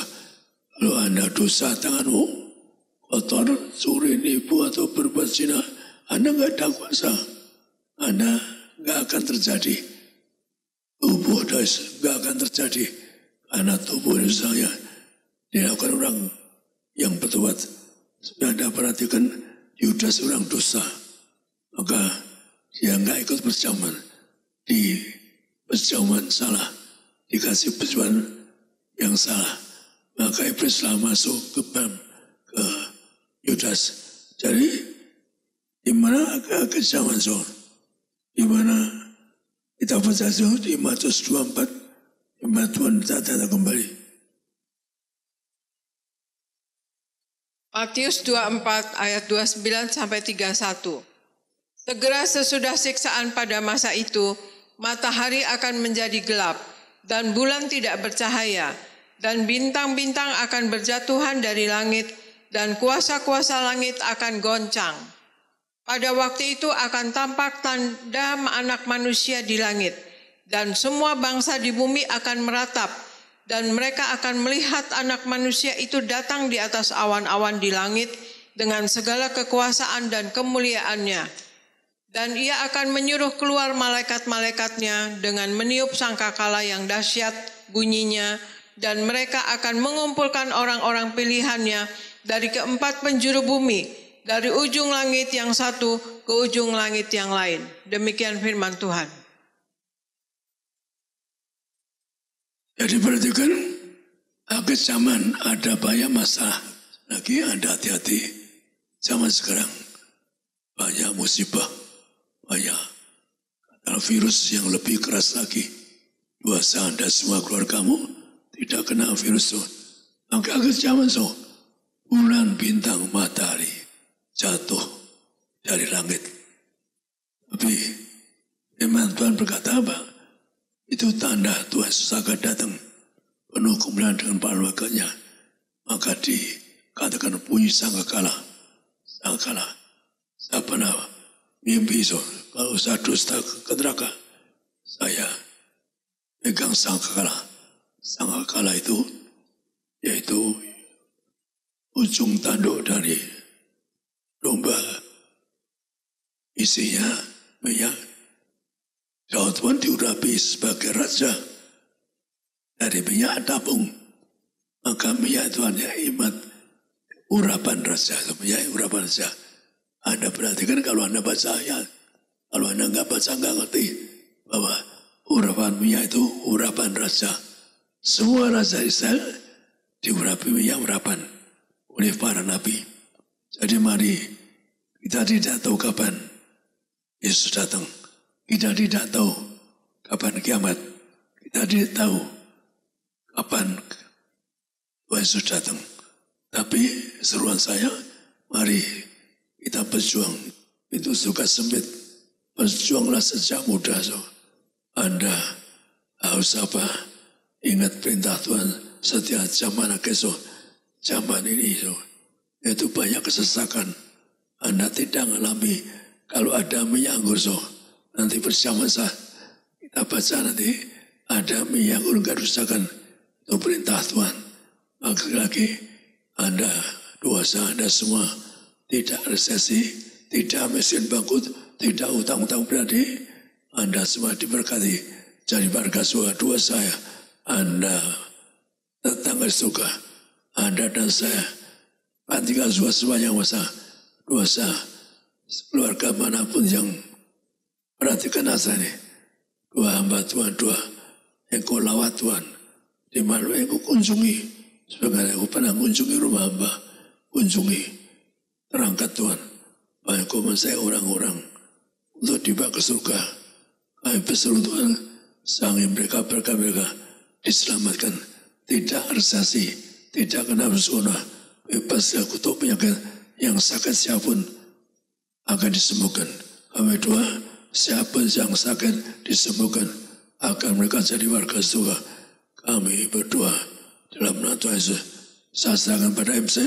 Kalau Anda dosa tanganmu, kotor, curi, nipu, atau berbuat zina, Anda enggak ada kuasa. Anda enggak akan terjadi. Tubuh enggak akan terjadi. Karena tubuh ini saya dilakukan orang yang bertobat. Sudah Anda perhatikan, Yudas orang dosa. Maka dia enggak ikut perjamuan. Di perjamuan salah. Dikasih perjamuan yang salah. Maka iblis telah masuk ke Yudas. Jadi, di mana kejaman so? Di mana kita baca di Matius 24, di mana Tuhan datang kembali. Matius 24 ayat 29 sampai 31. Segera sesudah siksaan pada masa itu, matahari akan menjadi gelap dan bulan tidak bercahaya, dan bintang-bintang akan berjatuhan dari langit, dan kuasa-kuasa langit akan goncang. Pada waktu itu akan tampak tanda anak manusia di langit, dan semua bangsa di bumi akan meratap, dan mereka akan melihat anak manusia itu datang di atas awan-awan di langit dengan segala kekuasaan dan kemuliaannya. Dan ia akan menyuruh keluar malaikat-malaikatnya dengan meniup sangkakala yang dahsyat bunyinya, dan mereka akan mengumpulkan orang-orang pilihannya dari keempat penjuru bumi, dari ujung langit yang satu ke ujung langit yang lain. Demikian firman Tuhan. Jadi perhatikan, akhir zaman ada banyak masalah. Lagi Anda hati-hati, zaman sekarang banyak musibah, banyak virus yang lebih keras lagi. Dosa Anda semua keluargamu tidak kena virus itu. Maka akhir zaman so, bulan, bintang, matahari jatuh dari langit. Tapi firman Tuhan berkata apa? Itu tanda Tuhan Yesus akan datang penuh kemuliaan dengan para malaikatnya. Maka dikatakan bunyi sangkakala. Sangkakala. Saya pernah mimpi so, kalau saya dusta ke neraka, saya pegang sangkakala. Sangkakala itu yaitu ujung tanduk dari domba. Isinya minyak. Daud pun diurapi sebagai raja dari minyak tabung. Maka minyak itu hanya imat urapan raja. Minyak urapan raja. Anda perhatikan kalau Anda baca ayat. Kalau Anda nggak baca, nggak ngerti bahwa urapan minyak itu urapan raja. Semua raja Israel diurapi minyak urapan oleh para nabi. Jadi mari, kita tidak tahu kapan Yesus datang. Kita tidak tahu kapan kiamat. Kita tidak tahu kapan Tuhan Yesus datang. Tapi seruan saya, mari kita berjuang. Itu suka sempit. Berjuanglah sejak muda. So. Anda harus apa? Ingat perintah Tuhan setiap zaman kesok. Zaman ini. So. Itu banyak kesesakan. Anda tidak mengalami kalau ada minyak anggur. So. Nanti bersama saya. Kita baca nanti. Ada minyak anggur enggak rusakan. Itu perintah Tuhan. Lagi-lagi Anda, dosa Anda semua tidak resesi, tidak miskin bangkrut, tidak utang-utang pribadi. Anda semua diberkati. Jadi warga surga dua saya. Anda tetangga surga. Anda dan saya. Tinggal semuanya masa dosa. Keluarga manapun yang perhatikan saya ini. Dua hamba Tuhan, dua. Engkau lawat Tuhan. Di mana engkau kunjungi. Sebagai aku pernah kunjungi rumah hamba. Kunjungi. Terangkat Tuhan. Engkau mensayang orang-orang. Untuk dibawa ke surga. Kami berseru Tuhan. Sangi mereka diselamatkan. Tidak resesi. Tidak kena bersuara. Bebas dari kutuk penyakit. Yang sakit siapapun akan disembuhkan. Kami doa. Siapa yang sakit disembuhkan. Akan mereka jadi warga surga. Kami berdoa dalam nama Tuhan Yesus. Saya serahkan pada MC.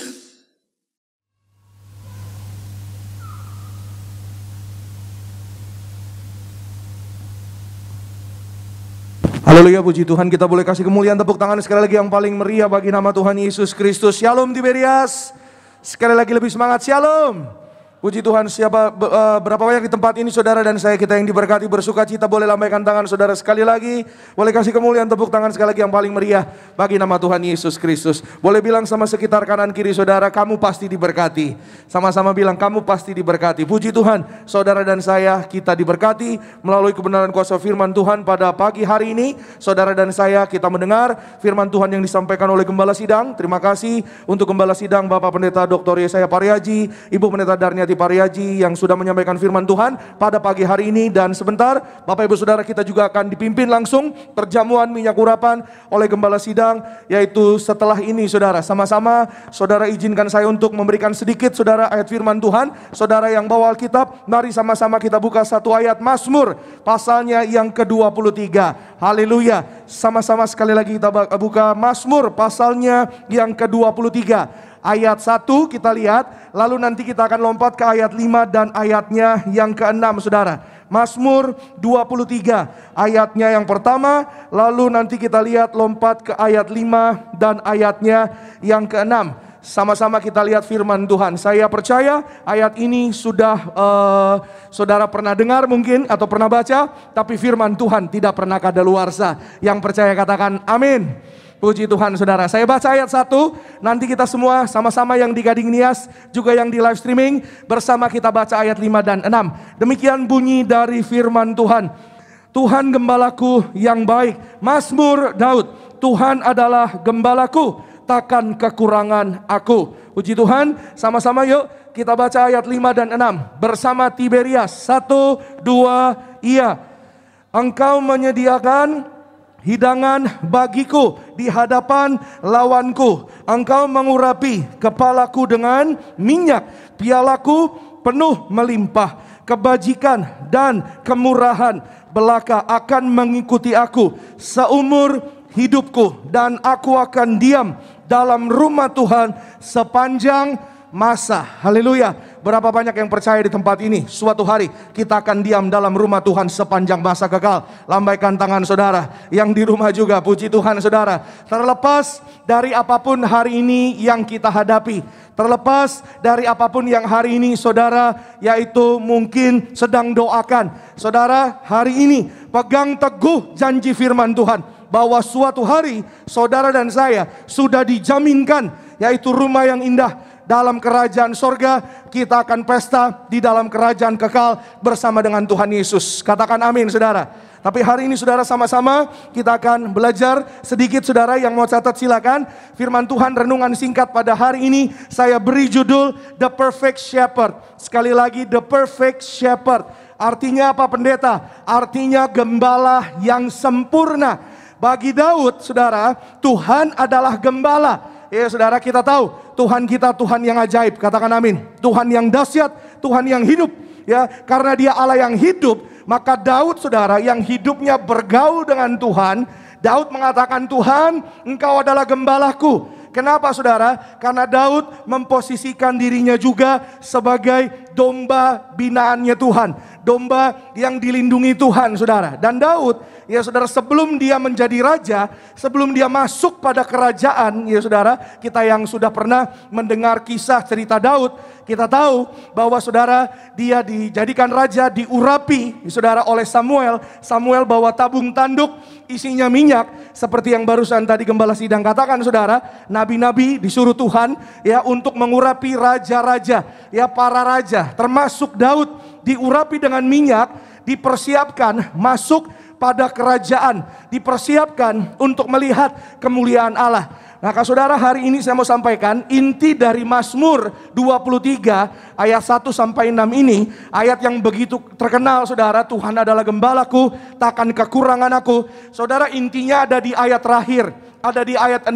Haleluya, puji Tuhan. Kita boleh kasih kemuliaan, tepuk tangan sekali lagi yang paling meriah bagi nama Tuhan Yesus Kristus. Shalom Tiberias. Sekali lagi lebih semangat, shalom. Puji Tuhan, berapa banyak di tempat ini saudara dan saya kita yang diberkati, bersuka cita, boleh lambaikan tangan saudara sekali lagi. Boleh kasih kemuliaan, tepuk tangan sekali lagi yang paling meriah bagi nama Tuhan Yesus Kristus. Boleh bilang sama sekitar kanan kiri saudara, kamu pasti diberkati. Sama-sama bilang, kamu pasti diberkati. Puji Tuhan, saudara dan saya kita diberkati melalui kebenaran kuasa firman Tuhan pada pagi hari ini. Saudara dan saya kita mendengar firman Tuhan yang disampaikan oleh Gembala Sidang. Terima kasih untuk Gembala Sidang Bapak Pendeta Dr. Yesaya Pariaji, Ibu Pendeta Darniati Pariaji yang sudah menyampaikan firman Tuhan pada pagi hari ini. Dan sebentar Bapak Ibu Saudara kita juga akan dipimpin langsung perjamuan minyak urapan oleh Gembala Sidang, yaitu setelah ini saudara. Sama-sama saudara izinkan saya untuk memberikan sedikit saudara ayat firman Tuhan. Saudara yang bawa Alkitab, mari sama-sama kita buka satu ayat Mazmur pasalnya yang ke-23. Haleluya. Sama-sama sekali lagi kita buka Mazmur pasalnya yang ke-23. Ayat 1 kita lihat, lalu nanti kita akan lompat ke ayat 5 dan ayatnya yang ke-6 saudara. Mazmur 23 ayatnya yang pertama, lalu nanti kita lihat lompat ke ayat 5 dan ayatnya yang ke-6. Sama-sama kita lihat firman Tuhan. Saya percaya ayat ini sudah saudara pernah dengar mungkin atau pernah baca, tapi firman Tuhan tidak pernah kadaluarsa. Yang percaya katakan amin. Puji Tuhan saudara. Saya baca ayat 1, nanti kita semua sama-sama yang di Gading Nias juga yang di live streaming bersama kita baca ayat 5 dan 6. Demikian bunyi dari firman Tuhan. Tuhan gembalaku yang baik. Mazmur Daud. Tuhan adalah gembalaku, takkan kekurangan aku. Puji Tuhan, sama-sama yuk kita baca ayat 5 dan 6 bersama Tiberias. 1, 2, iya. Engkau menyediakan hidangan bagiku di hadapan lawanku. Engkau mengurapi kepalaku dengan minyak. Pialaku penuh melimpah. Kebajikan dan kemurahan belaka akan mengikuti aku seumur hidupku. Dan aku akan diam dalam rumah Tuhan sepanjang masa. Haleluya. Berapa banyak yang percaya di tempat ini suatu hari kita akan diam dalam rumah Tuhan sepanjang masa kekal. Lambaikan tangan saudara yang di rumah juga. Puji Tuhan saudara. Terlepas dari apapun hari ini yang kita hadapi, terlepas dari apapun yang hari ini saudara yaitu mungkin sedang doakan, saudara hari ini pegang teguh janji firman Tuhan bahwa suatu hari saudara dan saya sudah dijaminkan yaitu rumah yang indah dalam kerajaan sorga. Kita akan pesta di dalam kerajaan kekal bersama dengan Tuhan Yesus. Katakan amin saudara. Tapi hari ini saudara sama-sama kita akan belajar sedikit saudara. Yang mau catat silakan. Firman Tuhan renungan singkat pada hari ini saya beri judul The Perfect Shepherd. Sekali lagi, The Perfect Shepherd. Artinya apa pendeta? Artinya gembala yang sempurna. Bagi Daud, saudara, Tuhan adalah gembala. Ya saudara, kita tahu Tuhan kita Tuhan yang ajaib. Katakan amin. Tuhan yang dahsyat, Tuhan yang hidup. Ya, karena Dia Allah yang hidup, maka Daud, saudara, yang hidupnya bergaul dengan Tuhan, Daud mengatakan, Tuhan, Engkau adalah gembalaku. Kenapa, saudara? Karena Daud memposisikan dirinya juga sebagai domba binaannya Tuhan, domba yang dilindungi Tuhan, saudara. Dan Daud, ya saudara, sebelum dia menjadi raja, sebelum dia masuk pada kerajaan, ya saudara, kita yang sudah pernah mendengar kisah cerita Daud, kita tahu bahwa saudara, dia dijadikan raja, diurapi, saudara, oleh Samuel. Samuel bawa tabung tanduk, isinya minyak, seperti yang barusan tadi Gembala Sidang katakan, saudara. Nabi-nabi disuruh Tuhan, ya, untuk mengurapi raja-raja, ya, para raja, termasuk Daud, diurapi dengan minyak, dipersiapkan masuk pada kerajaan, dipersiapkan untuk melihat kemuliaan Allah. Maka saudara, hari ini saya mau sampaikan inti dari Mazmur 23 ayat 1 sampai 6 ini, ayat yang begitu terkenal, saudara. Tuhan adalah gembalaku, takkan kekurangan aku. Saudara, intinya ada di ayat terakhir, ada di ayat 6,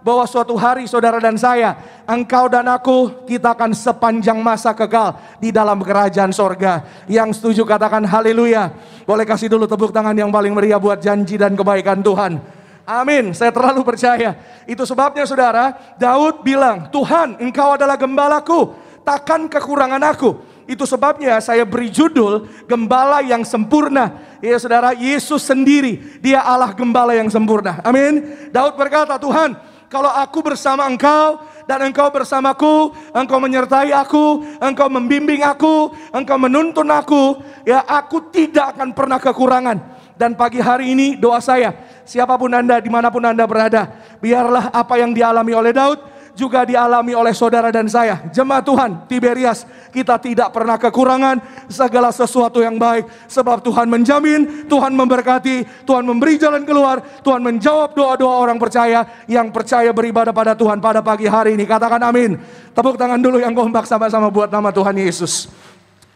bahwa suatu hari saudara dan saya, engkau dan aku, kita akan sepanjang masa kekal di dalam kerajaan sorga. Yang setuju katakan haleluya. Boleh kasih dulu tepuk tangan yang paling meriah buat janji dan kebaikan Tuhan. Amin, saya terlalu percaya. Itu sebabnya saudara, Daud bilang, Tuhan, Engkau adalah gembalaku, takkan kekurangan aku. Itu sebabnya saya beri judul Gembala yang Sempurna. Ya saudara, Yesus sendiri, Dia Allah gembala yang sempurna. Amin. Daud berkata, Tuhan, kalau aku bersama Engkau dan Engkau bersamaku, Engkau menyertai aku, Engkau membimbing aku, Engkau menuntun aku, ya, aku tidak akan pernah kekurangan. Dan pagi hari ini doa saya, siapapun Anda, dimanapun Anda berada, biarlah apa yang dialami oleh Daud juga dialami oleh saudara dan saya. Jemaat Tuhan Tiberias, kita tidak pernah kekurangan segala sesuatu yang baik, sebab Tuhan menjamin, Tuhan memberkati, Tuhan memberi jalan keluar, Tuhan menjawab doa-doa orang percaya yang percaya beribadah pada Tuhan pada pagi hari ini. Katakan amin. Tepuk tangan dulu yang kompak sama-sama buat nama Tuhan Yesus.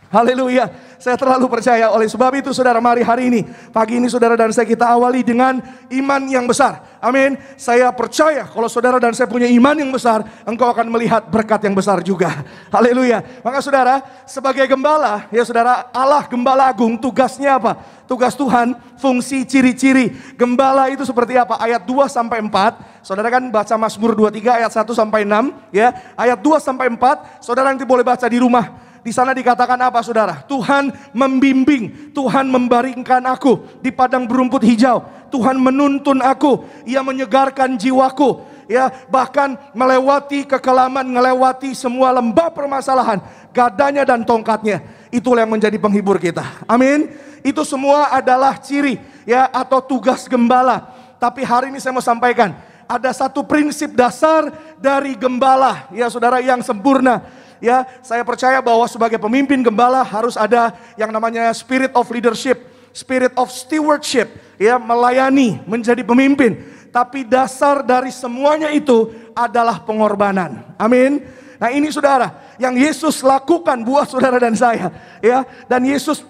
Haleluya, saya terlalu percaya. Oleh sebab itu saudara, mari hari ini, pagi ini saudara dan saya, kita awali dengan iman yang besar. Amin. Saya percaya kalau saudara dan saya punya iman yang besar, engkau akan melihat berkat yang besar juga. Haleluya. Maka saudara, sebagai gembala, ya saudara, Allah gembala agung, tugasnya apa? Tugas Tuhan, fungsi, ciri-ciri gembala itu seperti apa? Ayat 2 sampai 4. Saudara kan baca Mazmur 23 ayat 1 sampai 6, ya. Ayat 2 sampai 4, saudara nanti boleh baca di rumah. Di sana dikatakan apa, saudara? Tuhan membimbing, Tuhan membaringkan aku di padang berumput hijau. Tuhan menuntun aku, Ia menyegarkan jiwaku, ya, bahkan melewati kekelaman, melewati semua lembah permasalahan, gadanya dan tongkatnya. Itulah yang menjadi penghibur kita. Amin. Itu semua adalah ciri, ya, atau tugas gembala. Tapi hari ini saya mau sampaikan, ada satu prinsip dasar dari gembala, ya saudara, yang sempurna. Ya, saya percaya bahwa sebagai pemimpin gembala harus ada yang namanya spirit of leadership, spirit of stewardship, ya, melayani, menjadi pemimpin. Tapi dasar dari semuanya itu adalah pengorbanan. Amin. Nah, ini saudara, yang Yesus lakukan buat saudara dan saya, ya. Dan Yesus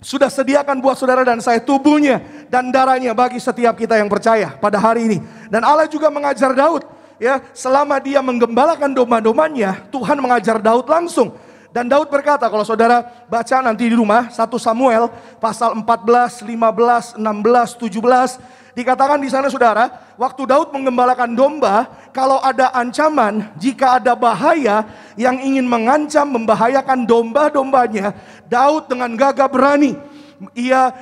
sudah sediakan buat saudara dan saya tubuhnya dan darahnya bagi setiap kita yang percaya pada hari ini. Dan Allah juga mengajar Daud, ya, selama dia menggembalakan domba-dombanya, Tuhan mengajar Daud langsung. Dan Daud berkata, kalau saudara baca nanti di rumah, 1 Samuel pasal 14, 15, 16, 17, dikatakan di sana saudara, waktu Daud menggembalakan domba, kalau ada ancaman, jika ada bahaya yang ingin mengancam, membahayakan domba-dombanya, Daud dengan gagah berani, ia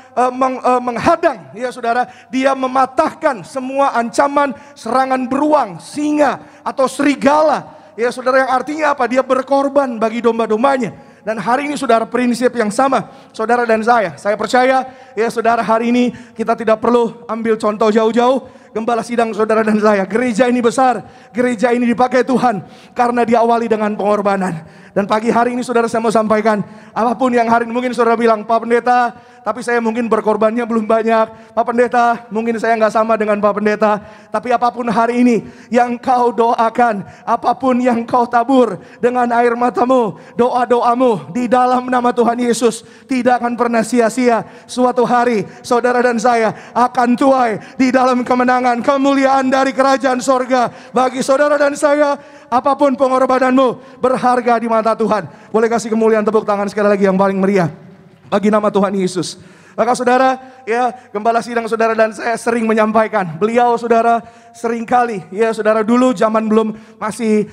menghadang, ya saudara, dia mematahkan semua ancaman serangan beruang, singa atau serigala, ya saudara, yang artinya apa? Dia berkorban bagi domba-dombanya. Dan hari ini saudara, prinsip yang sama saudara dan saya percaya, ya saudara, hari ini kita tidak perlu ambil contoh jauh-jauh. Gembala Sidang saudara dan saya, gereja ini besar, gereja ini dipakai Tuhan karena diawali dengan pengorbanan. Dan pagi hari ini saudara, saya mau sampaikan, apapun yang hari ini mungkin saudara bilang, Pak Pendeta, tapi saya mungkin berkorbannya belum banyak. Pak Pendeta, mungkin saya nggak sama dengan Pak Pendeta. Tapi apapun hari ini yang kau doakan, apapun yang kau tabur dengan air matamu, doa-doamu di dalam nama Tuhan Yesus tidak akan pernah sia-sia. Suatu hari saudara dan saya akan tuai di dalam kemenangan, kemuliaan dari kerajaan sorga. Bagi saudara dan saya, apapun pengorbananmu berharga di mata Tuhan. Boleh kasih kemuliaan tepuk tangan sekali lagi yang paling meriah bagi nama Tuhan Yesus. Maka saudara, ya, gembala sidang saudara dan saya sering menyampaikan, beliau saudara seringkali, ya saudara, dulu zaman belum masih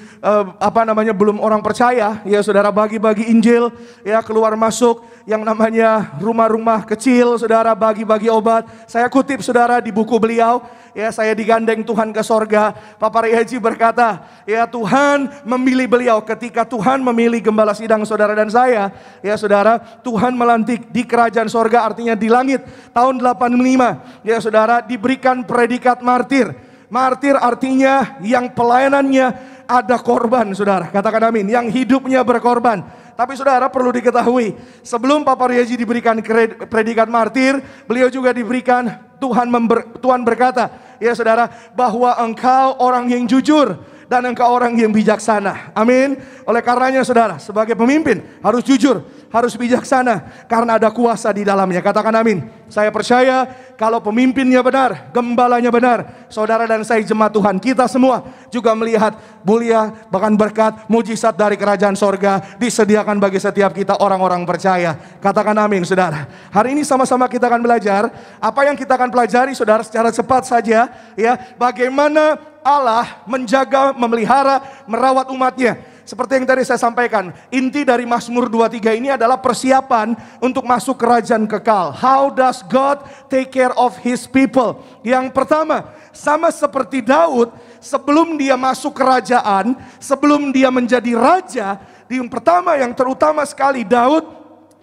belum orang percaya, ya saudara, bagi-bagi Injil, ya, keluar masuk yang namanya rumah-rumah kecil, saudara, bagi-bagi obat. Saya kutip saudara di buku beliau, ya, saya digandeng Tuhan ke sorga. Papa Haji berkata, ya, Tuhan memilih beliau ketika Tuhan memilih gembala sidang saudara dan saya, ya saudara, Tuhan melantik di kerajaan sorga, artinya di langit, tahun 85, ya saudara, diberikan predikat martir. Martir artinya yang pelayanannya ada korban, saudara. Katakan amin. Yang hidupnya berkorban. Tapi saudara perlu diketahui, sebelum Papa Haji diberikan predikat martir, beliau juga diberikan Tuhan berkata, ya saudara, bahwa engkau orang yang jujur dan engkau orang yang bijaksana. Amin. Oleh karenanya saudara, sebagai pemimpin harus jujur, harus bijaksana, karena ada kuasa di dalamnya. Katakan amin. Saya percaya kalau pemimpinnya benar, gembalanya benar, saudara dan saya jemaat Tuhan, kita semua juga melihat mulia, bahkan berkat, mujizat dari kerajaan sorga disediakan bagi setiap kita orang-orang percaya. Katakan amin saudara. Hari ini sama-sama kita akan belajar. Apa yang kita akan pelajari saudara secara cepat saja, ya, bagaimana Allah menjaga, memelihara, merawat umatnya. Seperti yang tadi saya sampaikan, inti dari Mazmur 23 ini adalah persiapan untuk masuk kerajaan kekal. How does God take care of his people? Yang pertama, sama seperti Daud, sebelum dia masuk kerajaan, sebelum dia menjadi raja, yang pertama, yang terutama sekali, Daud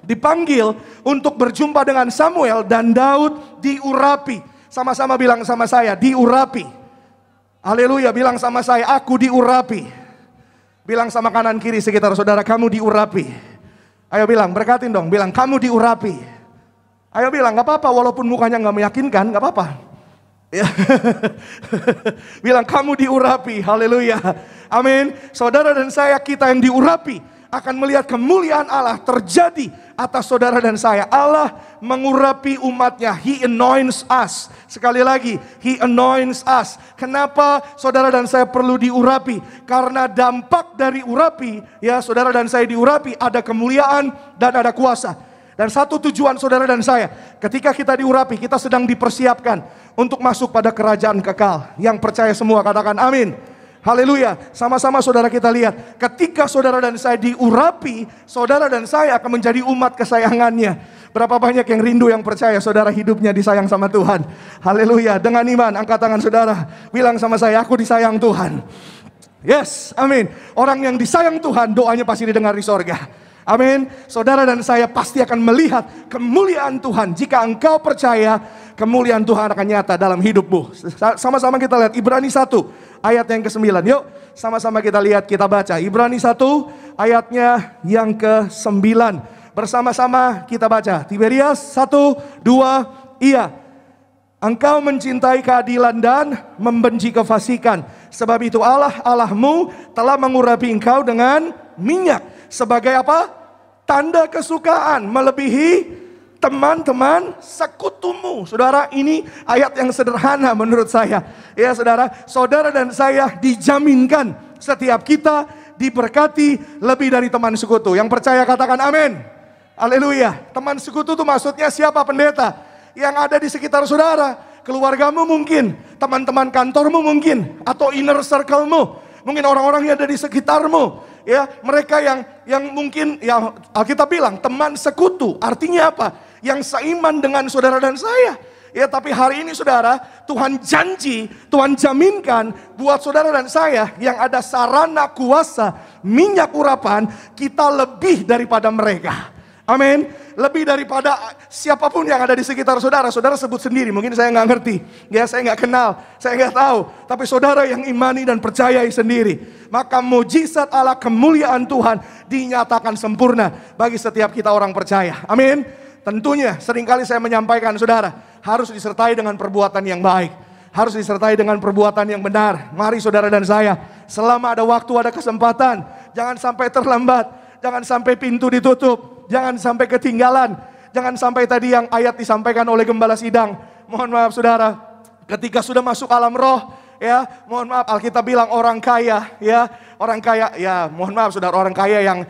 dipanggil untuk berjumpa dengan Samuel, dan Daud diurapi. Sama-sama bilang sama saya, diurapi. Haleluya, bilang sama saya, aku diurapi. Bilang sama kanan kiri sekitar saudara, kamu diurapi. Ayo bilang, berkatin dong, bilang kamu diurapi. Ayo bilang, gak apa-apa walaupun mukanya gak meyakinkan, gak apa-apa. Ya. Bilang kamu diurapi, haleluya. Amin. Saudara dan saya, kita yang diurapi akan melihat kemuliaan Allah terjadi atas saudara dan saya. Allah mengurapi umatnya. He anoints us. Sekali lagi, He anoints us. Kenapa saudara dan saya perlu diurapi? Karena dampak dari urapi, ya, saudara dan saya diurapi, ada kemuliaan dan ada kuasa. Dan satu tujuan saudara dan saya, ketika kita diurapi, kita sedang dipersiapkan untuk masuk pada kerajaan kekal. Yang percaya semua katakan amin. Haleluya. Sama-sama saudara kita lihat, ketika saudara dan saya diurapi, saudara dan saya akan menjadi umat kesayangannya. Berapa banyak yang rindu, yang percaya saudara hidupnya disayang sama Tuhan. Haleluya. Dengan iman, angkat tangan saudara, bilang sama saya, aku disayang Tuhan. Yes, amin. Orang yang disayang Tuhan, doanya pasti didengar di sorga. Amin. Saudara dan saya pasti akan melihat kemuliaan Tuhan. Jika engkau percaya, kemuliaan Tuhan akan nyata dalam hidupmu. Sama-sama kita lihat Ibrani 1 ayat yang ke-9. Yuk sama-sama kita lihat, kita baca Ibrani 1 ayatnya yang ke-9. Bersama-sama kita baca. Tiberias 1, 2, iya. Engkau mencintai keadilan dan membenci kefasikan. Sebab itu Allah, Allahmu telah mengurapi engkau dengan minyak. Sebagai apa? Tanda kesukaan melebihi teman-teman sekutumu. Saudara, ini ayat yang sederhana menurut saya. Ya saudara, saudara dan saya dijaminkan setiap kita diberkati lebih dari teman sekutu. Yang percaya katakan amin. Haleluya. Teman sekutu itu maksudnya siapa? Pendeta yang ada di sekitar saudara, keluargamu mungkin, teman-teman kantormu mungkin, atau inner circle-mu, mungkin orang-orang yang ada di sekitarmu, ya, mereka yang mungkin, ya, Alkitab bilang teman sekutu, artinya apa? Yang seiman dengan saudara dan saya. Ya, tapi hari ini saudara, Tuhan janji, Tuhan jaminkan buat saudara dan saya yang ada sarana kuasa minyak urapan, kita lebih daripada mereka. Amin. Lebih daripada siapapun yang ada di sekitar saudara. Saudara sebut sendiri, mungkin saya nggak ngerti, ya, saya nggak kenal, saya nggak tahu. Tapi saudara yang imani dan percayai sendiri, maka mujizat Allah, kemuliaan Tuhan dinyatakan sempurna bagi setiap kita orang percaya. Amin. Tentunya seringkali saya menyampaikan saudara, harus disertai dengan perbuatan yang baik. Harus disertai dengan perbuatan yang benar. Mari saudara dan saya, selama ada waktu, ada kesempatan, jangan sampai terlambat, jangan sampai pintu ditutup, jangan sampai ketinggalan, jangan sampai tadi yang ayat disampaikan oleh gembala sidang. Mohon maaf saudara, ketika sudah masuk alam roh, ya, mohon maaf, Alkitab bilang orang kaya, ya, orang kaya, ya, mohon maaf saudara, orang kaya yang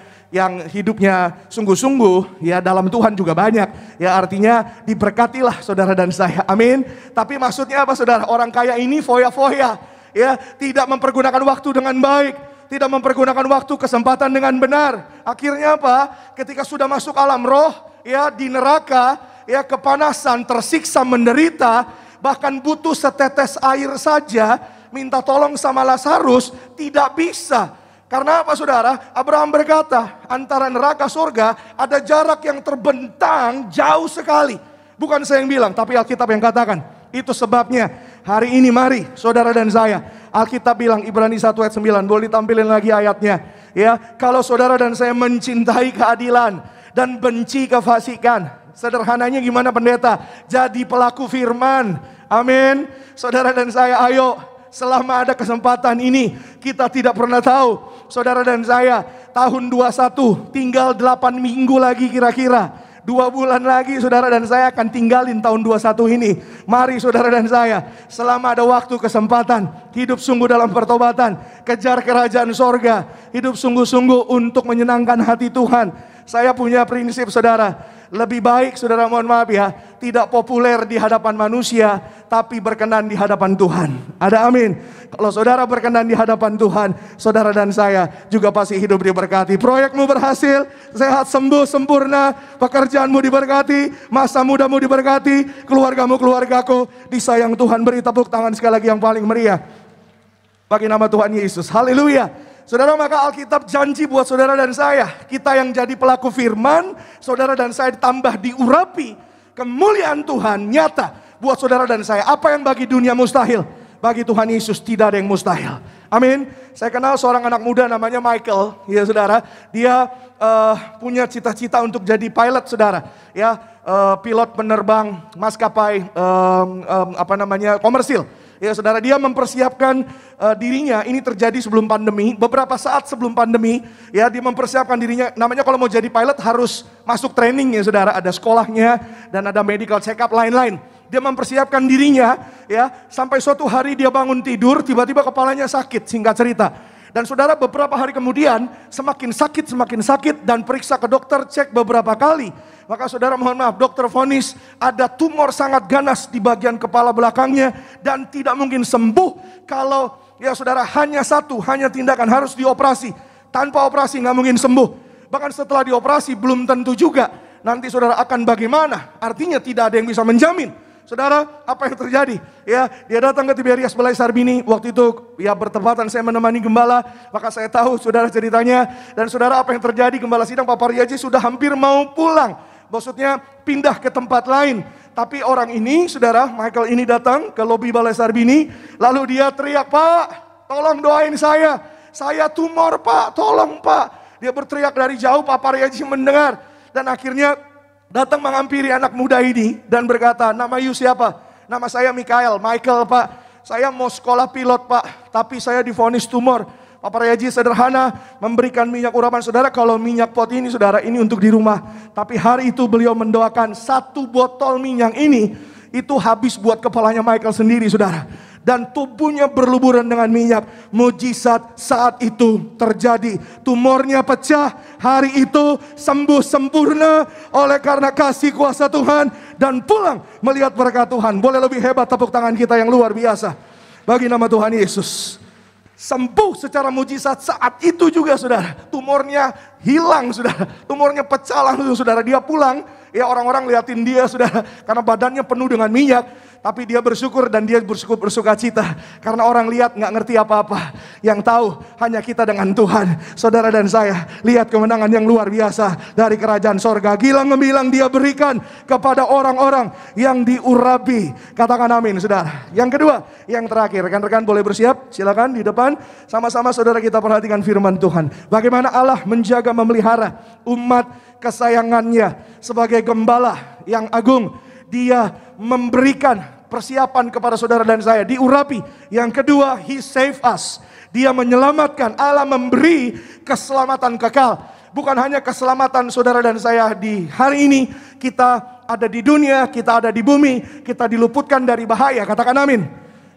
hidupnya sungguh-sungguh, ya, dalam Tuhan juga banyak, ya, artinya diberkatilah saudara dan saya, amin. Tapi maksudnya apa saudara? Orang kaya ini foya-foya, ya, tidak mempergunakan waktu dengan baik, tidak mempergunakan waktu kesempatan dengan benar. Akhirnya apa? Ketika sudah masuk alam roh, ya, di neraka, ya, kepanasan, tersiksa, menderita, bahkan butuh setetes air saja, minta tolong sama Lazarus, tidak bisa. Karena apa saudara? Abraham berkata, antara neraka surga ada jarak yang terbentang jauh sekali. Bukan saya yang bilang, tapi Alkitab yang katakan. Itu sebabnya hari ini mari saudara dan saya, Alkitab bilang Ibrani 1 ayat 9, boleh ditampilin lagi ayatnya. Ya, kalau saudara dan saya mencintai keadilan dan benci kefasikan, sederhananya gimana pendeta? Jadi pelaku firman. Amin. Saudara dan saya, ayo, selama ada kesempatan ini, kita tidak pernah tahu. Saudara dan saya, tahun 21 tinggal 8 minggu lagi kira-kira. 2 bulan lagi saudara dan saya akan tinggalin tahun 21 ini. Mari saudara dan saya, selama ada waktu kesempatan, hidup sungguh dalam pertobatan, kejar kerajaan sorga, hidup sungguh-sungguh untuk menyenangkan hati Tuhan. Saya punya prinsip saudara, lebih baik saudara, mohon maaf ya, tidak populer di hadapan manusia, tapi berkenan di hadapan Tuhan. Ada amin. Kalau saudara berkenan di hadapan Tuhan, saudara dan saya juga pasti hidup diberkati. Proyekmu berhasil, sehat, sembuh, sempurna, pekerjaanmu diberkati, masa mudamu diberkati, keluargamu, keluargaku disayang Tuhan. Beri tepuk tangan sekali lagi yang paling meriah bagi nama Tuhan Yesus. Haleluya. Saudara, maka Alkitab janji buat saudara dan saya, kita yang jadi pelaku firman, saudara dan saya ditambah diurapi kemuliaan Tuhan nyata buat saudara dan saya. Apa yang bagi dunia mustahil, bagi Tuhan Yesus tidak ada yang mustahil. Amin. Saya kenal seorang anak muda namanya Michael, ya saudara. Dia punya cita-cita untuk jadi pilot saudara, ya, pilot penerbang maskapai komersil. Ya saudara, dia mempersiapkan dirinya, ini terjadi sebelum pandemi, beberapa saat sebelum pandemi, ya, dia mempersiapkan dirinya, namanya kalau mau jadi pilot harus masuk training ya saudara, ada sekolahnya dan ada medical check up lain-lain. Dia mempersiapkan dirinya, ya, sampai suatu hari dia bangun tidur, tiba-tiba kepalanya sakit, singkat cerita. Dan saudara, beberapa hari kemudian semakin sakit dan periksa ke dokter, cek beberapa kali. Maka saudara, mohon maaf, dokter vonis ada tumor sangat ganas di bagian kepala belakangnya dan tidak mungkin sembuh kalau, ya saudara, hanya tindakan, harus dioperasi. Tanpa operasi nggak mungkin sembuh. Bahkan setelah dioperasi belum tentu juga nanti saudara akan bagaimana. Artinya tidak ada yang bisa menjamin. Saudara, apa yang terjadi? Ya, dia datang ke Tiberias Balai Sarbini. Waktu itu, ya, bertepatan saya menemani gembala, maka saya tahu saudara ceritanya. Dan saudara, apa yang terjadi? Gembala sidang Pak Pariaji sudah hampir mau pulang. Maksudnya pindah ke tempat lain. Tapi orang ini, saudara, Michael ini datang ke lobi Balai Sarbini. Lalu dia teriak, "Pak, tolong doain saya. Saya tumor, Pak, tolong, Pak." Dia berteriak dari jauh, Pak Pariaji mendengar. Dan akhirnya datang menghampiri anak muda ini dan berkata, "Nama you siapa?" "Nama saya Michael." "Michael, Pak, saya mau sekolah pilot, Pak, tapi saya divonis tumor." Pak Pariaji sederhana memberikan minyak urapan. Saudara, kalau minyak pot ini saudara, ini untuk di rumah. Tapi hari itu beliau mendoakan 1 botol minyak ini, itu habis buat kepalanya Michael sendiri saudara. Dan tubuhnya berluburan dengan minyak. Mujizat saat itu terjadi. Tumornya pecah, hari itu sembuh sempurna oleh karena kasih kuasa Tuhan. Dan pulang melihat berkat Tuhan. Boleh lebih hebat tepuk tangan kita yang luar biasa bagi nama Tuhan Yesus. Sembuh secara mujizat saat itu juga saudara. Tumornya hilang saudara. Tumornya pecah langsung saudara. Dia pulang, ya, orang-orang liatin dia saudara. Karena badannya penuh dengan minyak. tapi dia bersyukur dan dia bersuka cita. Karena orang lihat nggak ngerti apa-apa. Yang tahu hanya kita dengan Tuhan. Saudara dan saya, lihat kemenangan yang luar biasa dari kerajaan sorga. Gilang gemilang dia berikan kepada orang-orang yang diurapi. Katakan amin, saudara. Yang kedua, yang terakhir, rekan-rekan boleh bersiap. Silakan di depan. Sama-sama saudara kita perhatikan firman Tuhan. Bagaimana Allah menjaga memelihara umat kesayangannya sebagai gembala yang agung. Dia memberikan persiapan kepada saudara dan saya, diurapi. Yang kedua, He save us. Dia menyelamatkan. Allah memberi keselamatan kekal. Bukan hanya keselamatan saudara dan saya di hari ini, kita ada di dunia, kita ada di bumi, kita diluputkan dari bahaya. Katakan amin.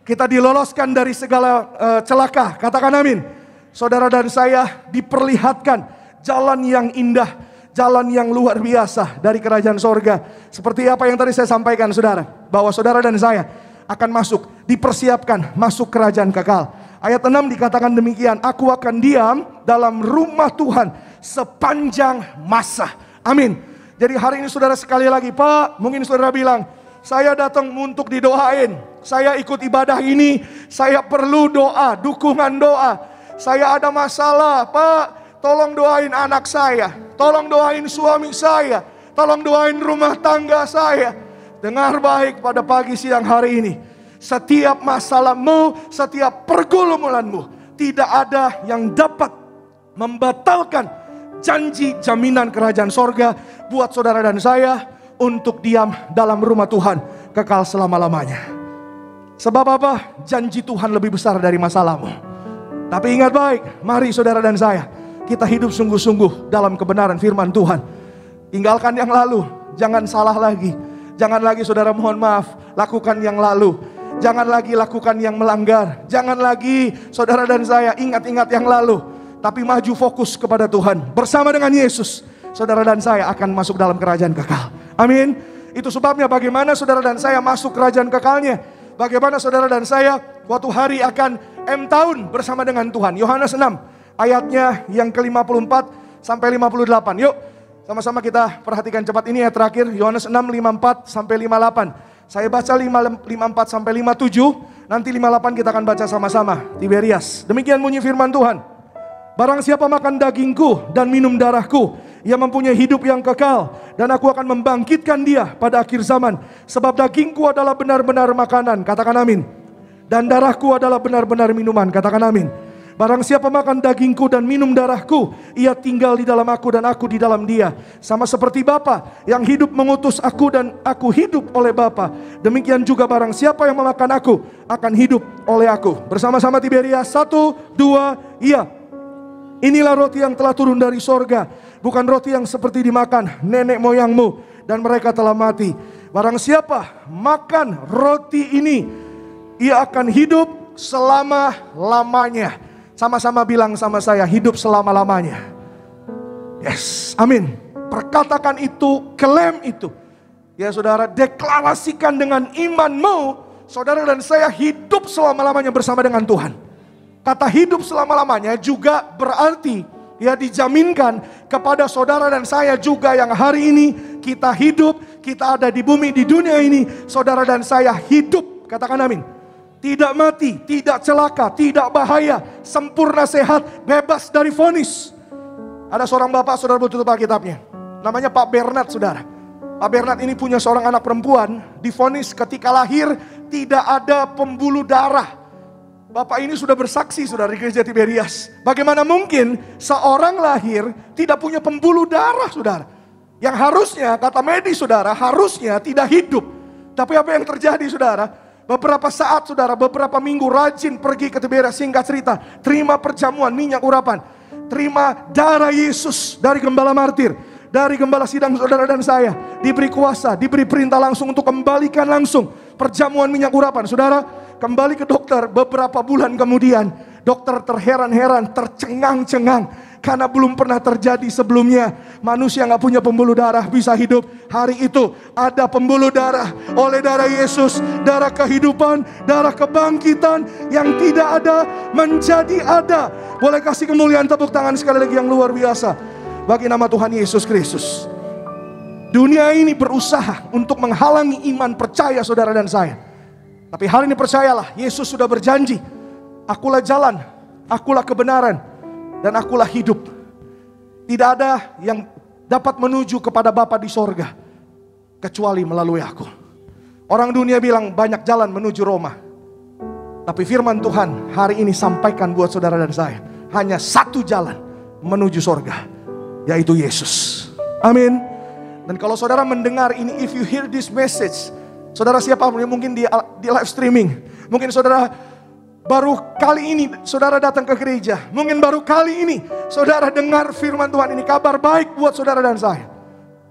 Kita diloloskan dari segala celaka. Katakan amin. Saudara dan saya diperlihatkan jalan yang indah, jalan yang luar biasa dari kerajaan sorga. Seperti apa yang tadi saya sampaikan saudara, bahwa saudara dan saya akan masuk, dipersiapkan masuk kerajaan kekal. Ayat 6 dikatakan demikian, aku akan diam dalam rumah Tuhan sepanjang masa. Amin. Jadi hari ini saudara sekali lagi, Pak, mungkin saudara bilang, saya datang untuk didoain, saya ikut ibadah ini, saya perlu doa, dukungan doa. Saya ada masalah, Pak, tolong doain anak saya, tolong doain suami saya, tolong doain rumah tangga saya. Dengar baik pada pagi siang hari ini, setiap masalahmu, setiap pergumulanmu, tidak ada yang dapat membatalkan janji jaminan kerajaan sorga buat saudara dan saya untuk diam dalam rumah Tuhan kekal selama-lamanya. Sebab apa? Janji Tuhan lebih besar dari masalahmu. Tapi ingat baik, mari saudara dan saya, kita hidup sungguh-sungguh dalam kebenaran firman Tuhan. Tinggalkan yang lalu, jangan salah lagi. Jangan lagi saudara mohon maaf, lakukan yang lalu. Jangan lagi lakukan yang melanggar. Jangan lagi saudara dan saya ingat-ingat yang lalu. Tapi maju fokus kepada Tuhan. Bersama dengan Yesus, saudara dan saya akan masuk dalam kerajaan kekal. Amin. Itu sebabnya bagaimana saudara dan saya masuk kerajaan kekalnya. Bagaimana saudara dan saya waktu hari akan tahun bersama dengan Tuhan. Yohanes 6 ayatnya yang ke-54 sampai 58. Yuk sama-sama kita perhatikan cepat ini ayat terakhir. Yohanes 6 54 sampai 58. Saya baca 54 sampai 57. Nanti 58 kita akan baca sama-sama. Tiberias. Demikian bunyi firman Tuhan. Barang siapa makan dagingku dan minum darahku, ia mempunyai hidup yang kekal, dan aku akan membangkitkan dia pada akhir zaman. Sebab dagingku adalah benar-benar makanan, katakan amin. Dan darahku adalah benar-benar minuman, katakan amin. Barang siapa makan dagingku dan minum darahku, ia tinggal di dalam aku dan aku di dalam dia. Sama seperti Bapa yang hidup mengutus aku dan aku hidup oleh Bapa. Demikian juga barang siapa yang memakan aku akan hidup oleh aku. Bersama-sama Tiberias, 1, 2, iya. Inilah roti yang telah turun dari sorga, bukan roti yang seperti dimakan nenek moyangmu dan mereka telah mati. Barang siapa makan roti ini, ia akan hidup selama-lamanya. Sama-sama bilang sama saya, hidup selama-lamanya. Yes, amin. Perkatakan itu, klaim itu. Ya saudara, deklarasikan dengan imanmu, saudara dan saya hidup selama-lamanya bersama dengan Tuhan. Kata hidup selama-lamanya juga berarti ya dijaminkan kepada saudara dan saya juga yang hari ini kita hidup, kita ada di bumi, di dunia ini, saudara dan saya hidup, katakan amin. Tidak mati, tidak celaka, tidak bahaya, sempurna sehat, bebas dari vonis. Ada seorang bapak, saudara boleh tutup Alkitabnya, namanya Pak Bernard, saudara. Pak Bernard ini punya seorang anak perempuan, divonis ketika lahir tidak ada pembuluh darah. Bapak ini sudah bersaksi saudara di gereja Tiberias. Bagaimana mungkin seorang lahir tidak punya pembuluh darah saudara. Yang harusnya kata medis saudara harusnya tidak hidup. Tapi apa yang terjadi saudara? Beberapa saat saudara, beberapa minggu rajin pergi ke Tiberias, singkat cerita. Terima perjamuan minyak urapan. Terima darah Yesus dari gembala martir. Dari gembala sidang saudara dan saya. Diberi kuasa, diberi perintah langsung untuk kembalikan langsung perjamuan minyak urapan. Saudara, kembali ke dokter beberapa bulan kemudian. Dokter terheran-heran, tercengang-cengang. Karena belum pernah terjadi sebelumnya. Manusia gak punya pembuluh darah bisa hidup. Hari itu ada pembuluh darah. Oleh darah Yesus, darah kehidupan, darah kebangkitan. Yang tidak ada menjadi ada. Boleh kasih kemuliaan tepuk tangan sekali lagi yang luar biasa bagi nama Tuhan Yesus Kristus. Dunia ini berusaha untuk menghalangi iman percaya saudara dan saya. Tapi hari ini percayalah, Yesus sudah berjanji, akulah jalan, akulah kebenaran, dan akulah hidup. Tidak ada yang dapat menuju kepada Bapa di sorga kecuali melalui aku. Orang dunia bilang banyak jalan menuju Roma. Tapi firman Tuhan hari ini sampaikan buat saudara dan saya, hanya satu jalan menuju sorga, yaitu Yesus. Amin. Dan kalau saudara mendengar ini, if you hear this message, saudara siapa mungkin di live streaming, mungkin saudara baru kali ini saudara datang ke gereja, mungkin baru kali ini saudara dengar firman Tuhan ini, kabar baik buat saudara dan saya.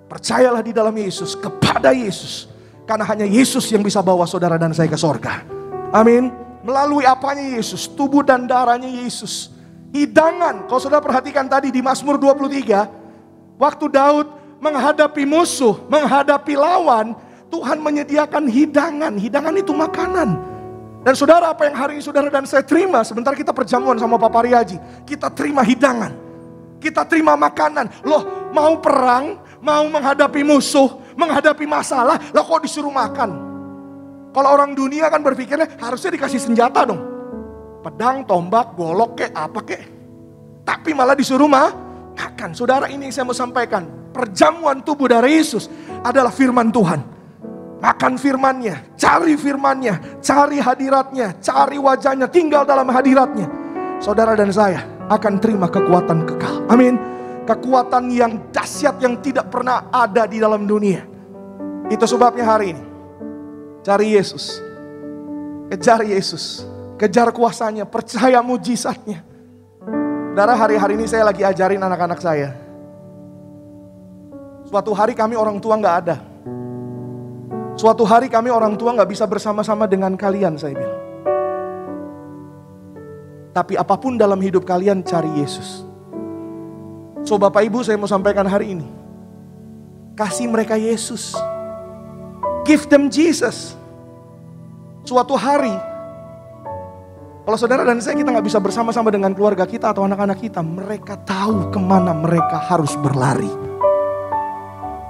Percayalah di dalam Yesus, kepada Yesus, karena hanya Yesus yang bisa bawa saudara dan saya ke sorga. Amin. Melalui apanya Yesus? Tubuh dan darahnya Yesus. Hidangan, kalau saudara perhatikan tadi di Mazmur 23, waktu Daud menghadapi musuh, menghadapi lawan, Tuhan menyediakan hidangan. Hidangan itu makanan. Dan saudara, apa yang hari ini saudara dan saya terima, sebentar kita perjamuan sama Papa Riaji, kita terima hidangan, kita terima makanan. Loh, mau perang, mau menghadapi musuh, menghadapi masalah, loh kok disuruh makan? Kalau orang dunia kan berpikirnya harusnya dikasih senjata dong, pedang, tombak, golok kek, apa kek. Tapi malah disuruh makan. Saudara, ini yang saya mau sampaikan, perjamuan tubuh darah Yesus adalah firman Tuhan. Makan firman-Nya, cari hadiratnya, cari wajahnya, tinggal dalam hadiratnya. Saudara dan saya akan terima kekuatan kekal. Amin. Kekuatan yang dahsyat yang tidak pernah ada di dalam dunia. Itu sebabnya hari ini cari Yesus, kejar Yesus, kejar kuasanya, percaya mujizatnya. Saudara, hari-hari ini saya lagi ajarin anak-anak saya. Suatu hari kami orang tua gak ada. Suatu hari kami orang tua gak bisa bersama-sama dengan kalian, saya bilang. Tapi apapun dalam hidup kalian, cari Yesus. So Bapak Ibu, saya mau sampaikan hari ini, kasih mereka Yesus. Give them Jesus. Suatu hari, kalau saudara dan saya kita gak bisa bersama-sama dengan keluarga kita atau anak-anak kita, mereka tahu kemana mereka harus berlari.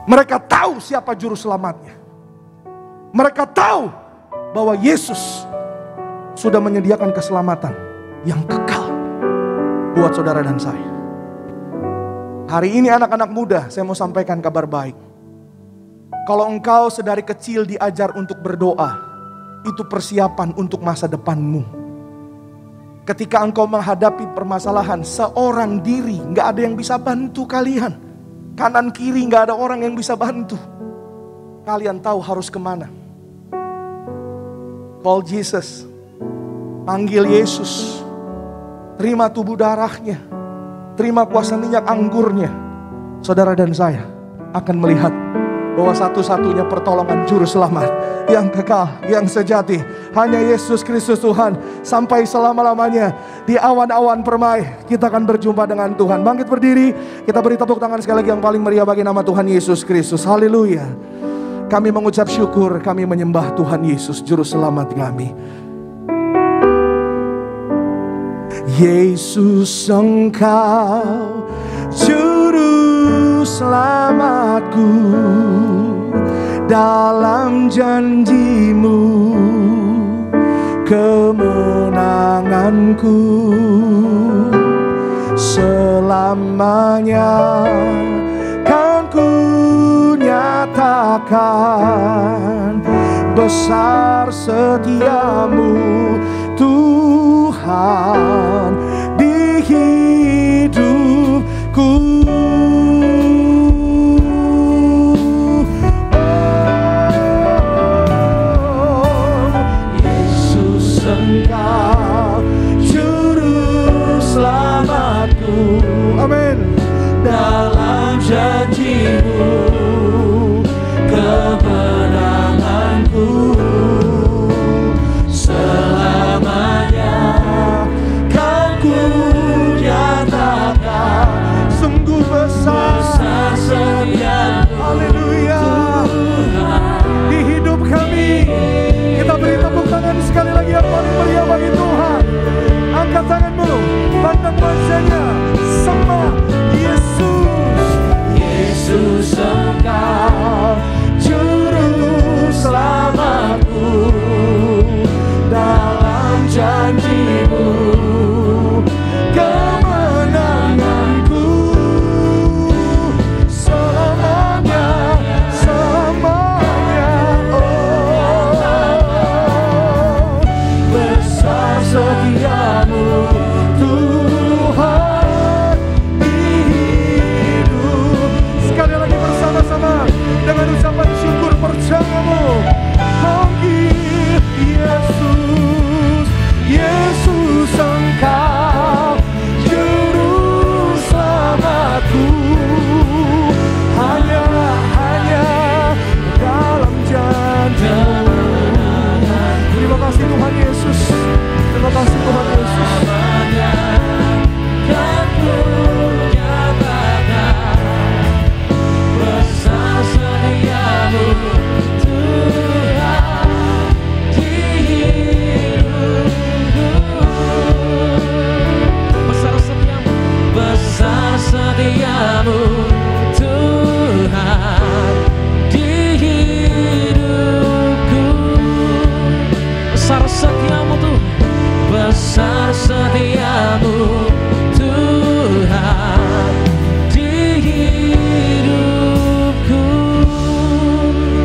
Mereka tahu siapa juru selamatnya. Mereka tahu bahwa Yesus sudah menyediakan keselamatan yang kekal buat saudara dan saya. Hari ini anak-anak muda, saya mau sampaikan kabar baik. Kalau engkau sedari kecil diajar untuk berdoa, itu persiapan untuk masa depanmu. Ketika engkau menghadapi permasalahan seorang diri, gak ada yang bisa bantu kalian. Kanan kiri gak ada orang yang bisa bantu. Kalian tahu harus kemana. Call Jesus. Panggil Yesus. Terima tubuh darahnya. Terima kuasa minyak anggurnya. Saudara dan saya akan melihat bahwa satu-satunya pertolongan juru selamat yang kekal, yang sejati, hanya Yesus Kristus Tuhan. Sampai selama-lamanya di awan-awan permai kita akan berjumpa dengan Tuhan. Bangkit berdiri, kita beri tepuk tangan sekali lagi yang paling meriah bagi nama Tuhan Yesus Kristus. Haleluya. Kami mengucap syukur, kami menyembah Tuhan Yesus Juru Selamat kami. Yesus Engkau Juru Selamatku, dalam janji-Mu kemenanganku selamanya kan ku nyatakan besar setiamu Tuhan di hidupku. Yesus Engkau Juru Selamatku, amin. Dalam janji-Mu kemenanganku selamanya kan ku nyatakan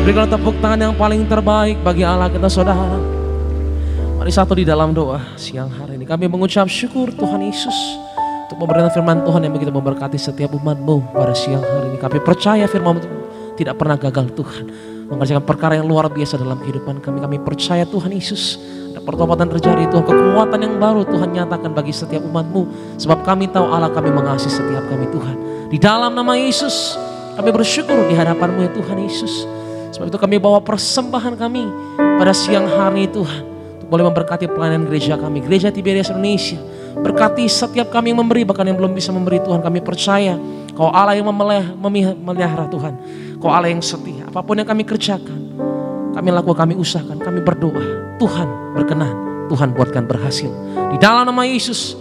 Berikan tepuk tangan yang paling terbaik bagi Allah kita saudara. Mari satu di dalam doa siang hari ini. Kami mengucap syukur Tuhan Yesus untuk pemberian firman Tuhan yang begitu memberkati setiap umat-Mu pada siang hari ini. Kami percaya firman-Mu tidak pernah gagal Tuhan. Mengerjakan perkara yang luar biasa dalam kehidupan kami. Kami percaya Tuhan Yesus ada pertobatan terjadi Tuhan. Kekuatan yang baru Tuhan nyatakan bagi setiap umat-Mu. Sebab kami tahu Allah kami mengasihi setiap kami Tuhan. Di dalam nama Yesus kami bersyukur di hadapan-Mu ya Tuhan Yesus. Sebab itu kami bawa persembahan kami pada siang hari ini Tuhan. Boleh memberkati pelayanan gereja kami, Gereja Tiberias Indonesia. Berkati setiap kami yang memberi, bahkan yang belum bisa memberi Tuhan. Kami percaya Kau Allah yang memelihara Tuhan. Kau Allah yang setia. Apapun yang kami kerjakan, kami lakukan, kami usahakan, kami berdoa. Tuhan berkenan, Tuhan buatkan berhasil. Di dalam nama Yesus,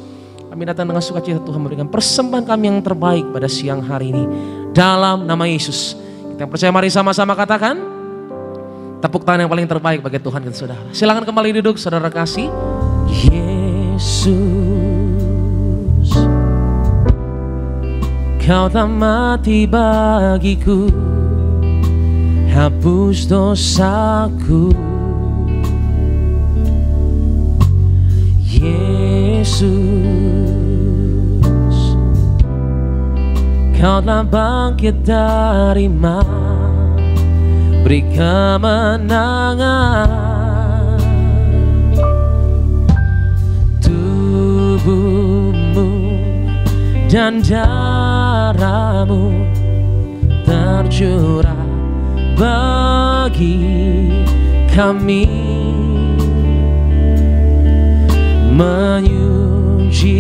kami datang dengan sukacita Tuhan memberikan persembahan kami yang terbaik pada siang hari ini. Dalam nama Yesus. Kita percaya, mari sama-sama katakan. Tepuk tangan yang paling terbaik bagi Tuhan dan saudara. Silakan kembali duduk saudara kasih. Yesus, Kau telah mati bagiku, hapus dosaku. Yesus, Kau telah bangkit dari mati, beri kemenangan. Tubuh-Mu dan darah-Mu tercurah bagi kami, menyucikan,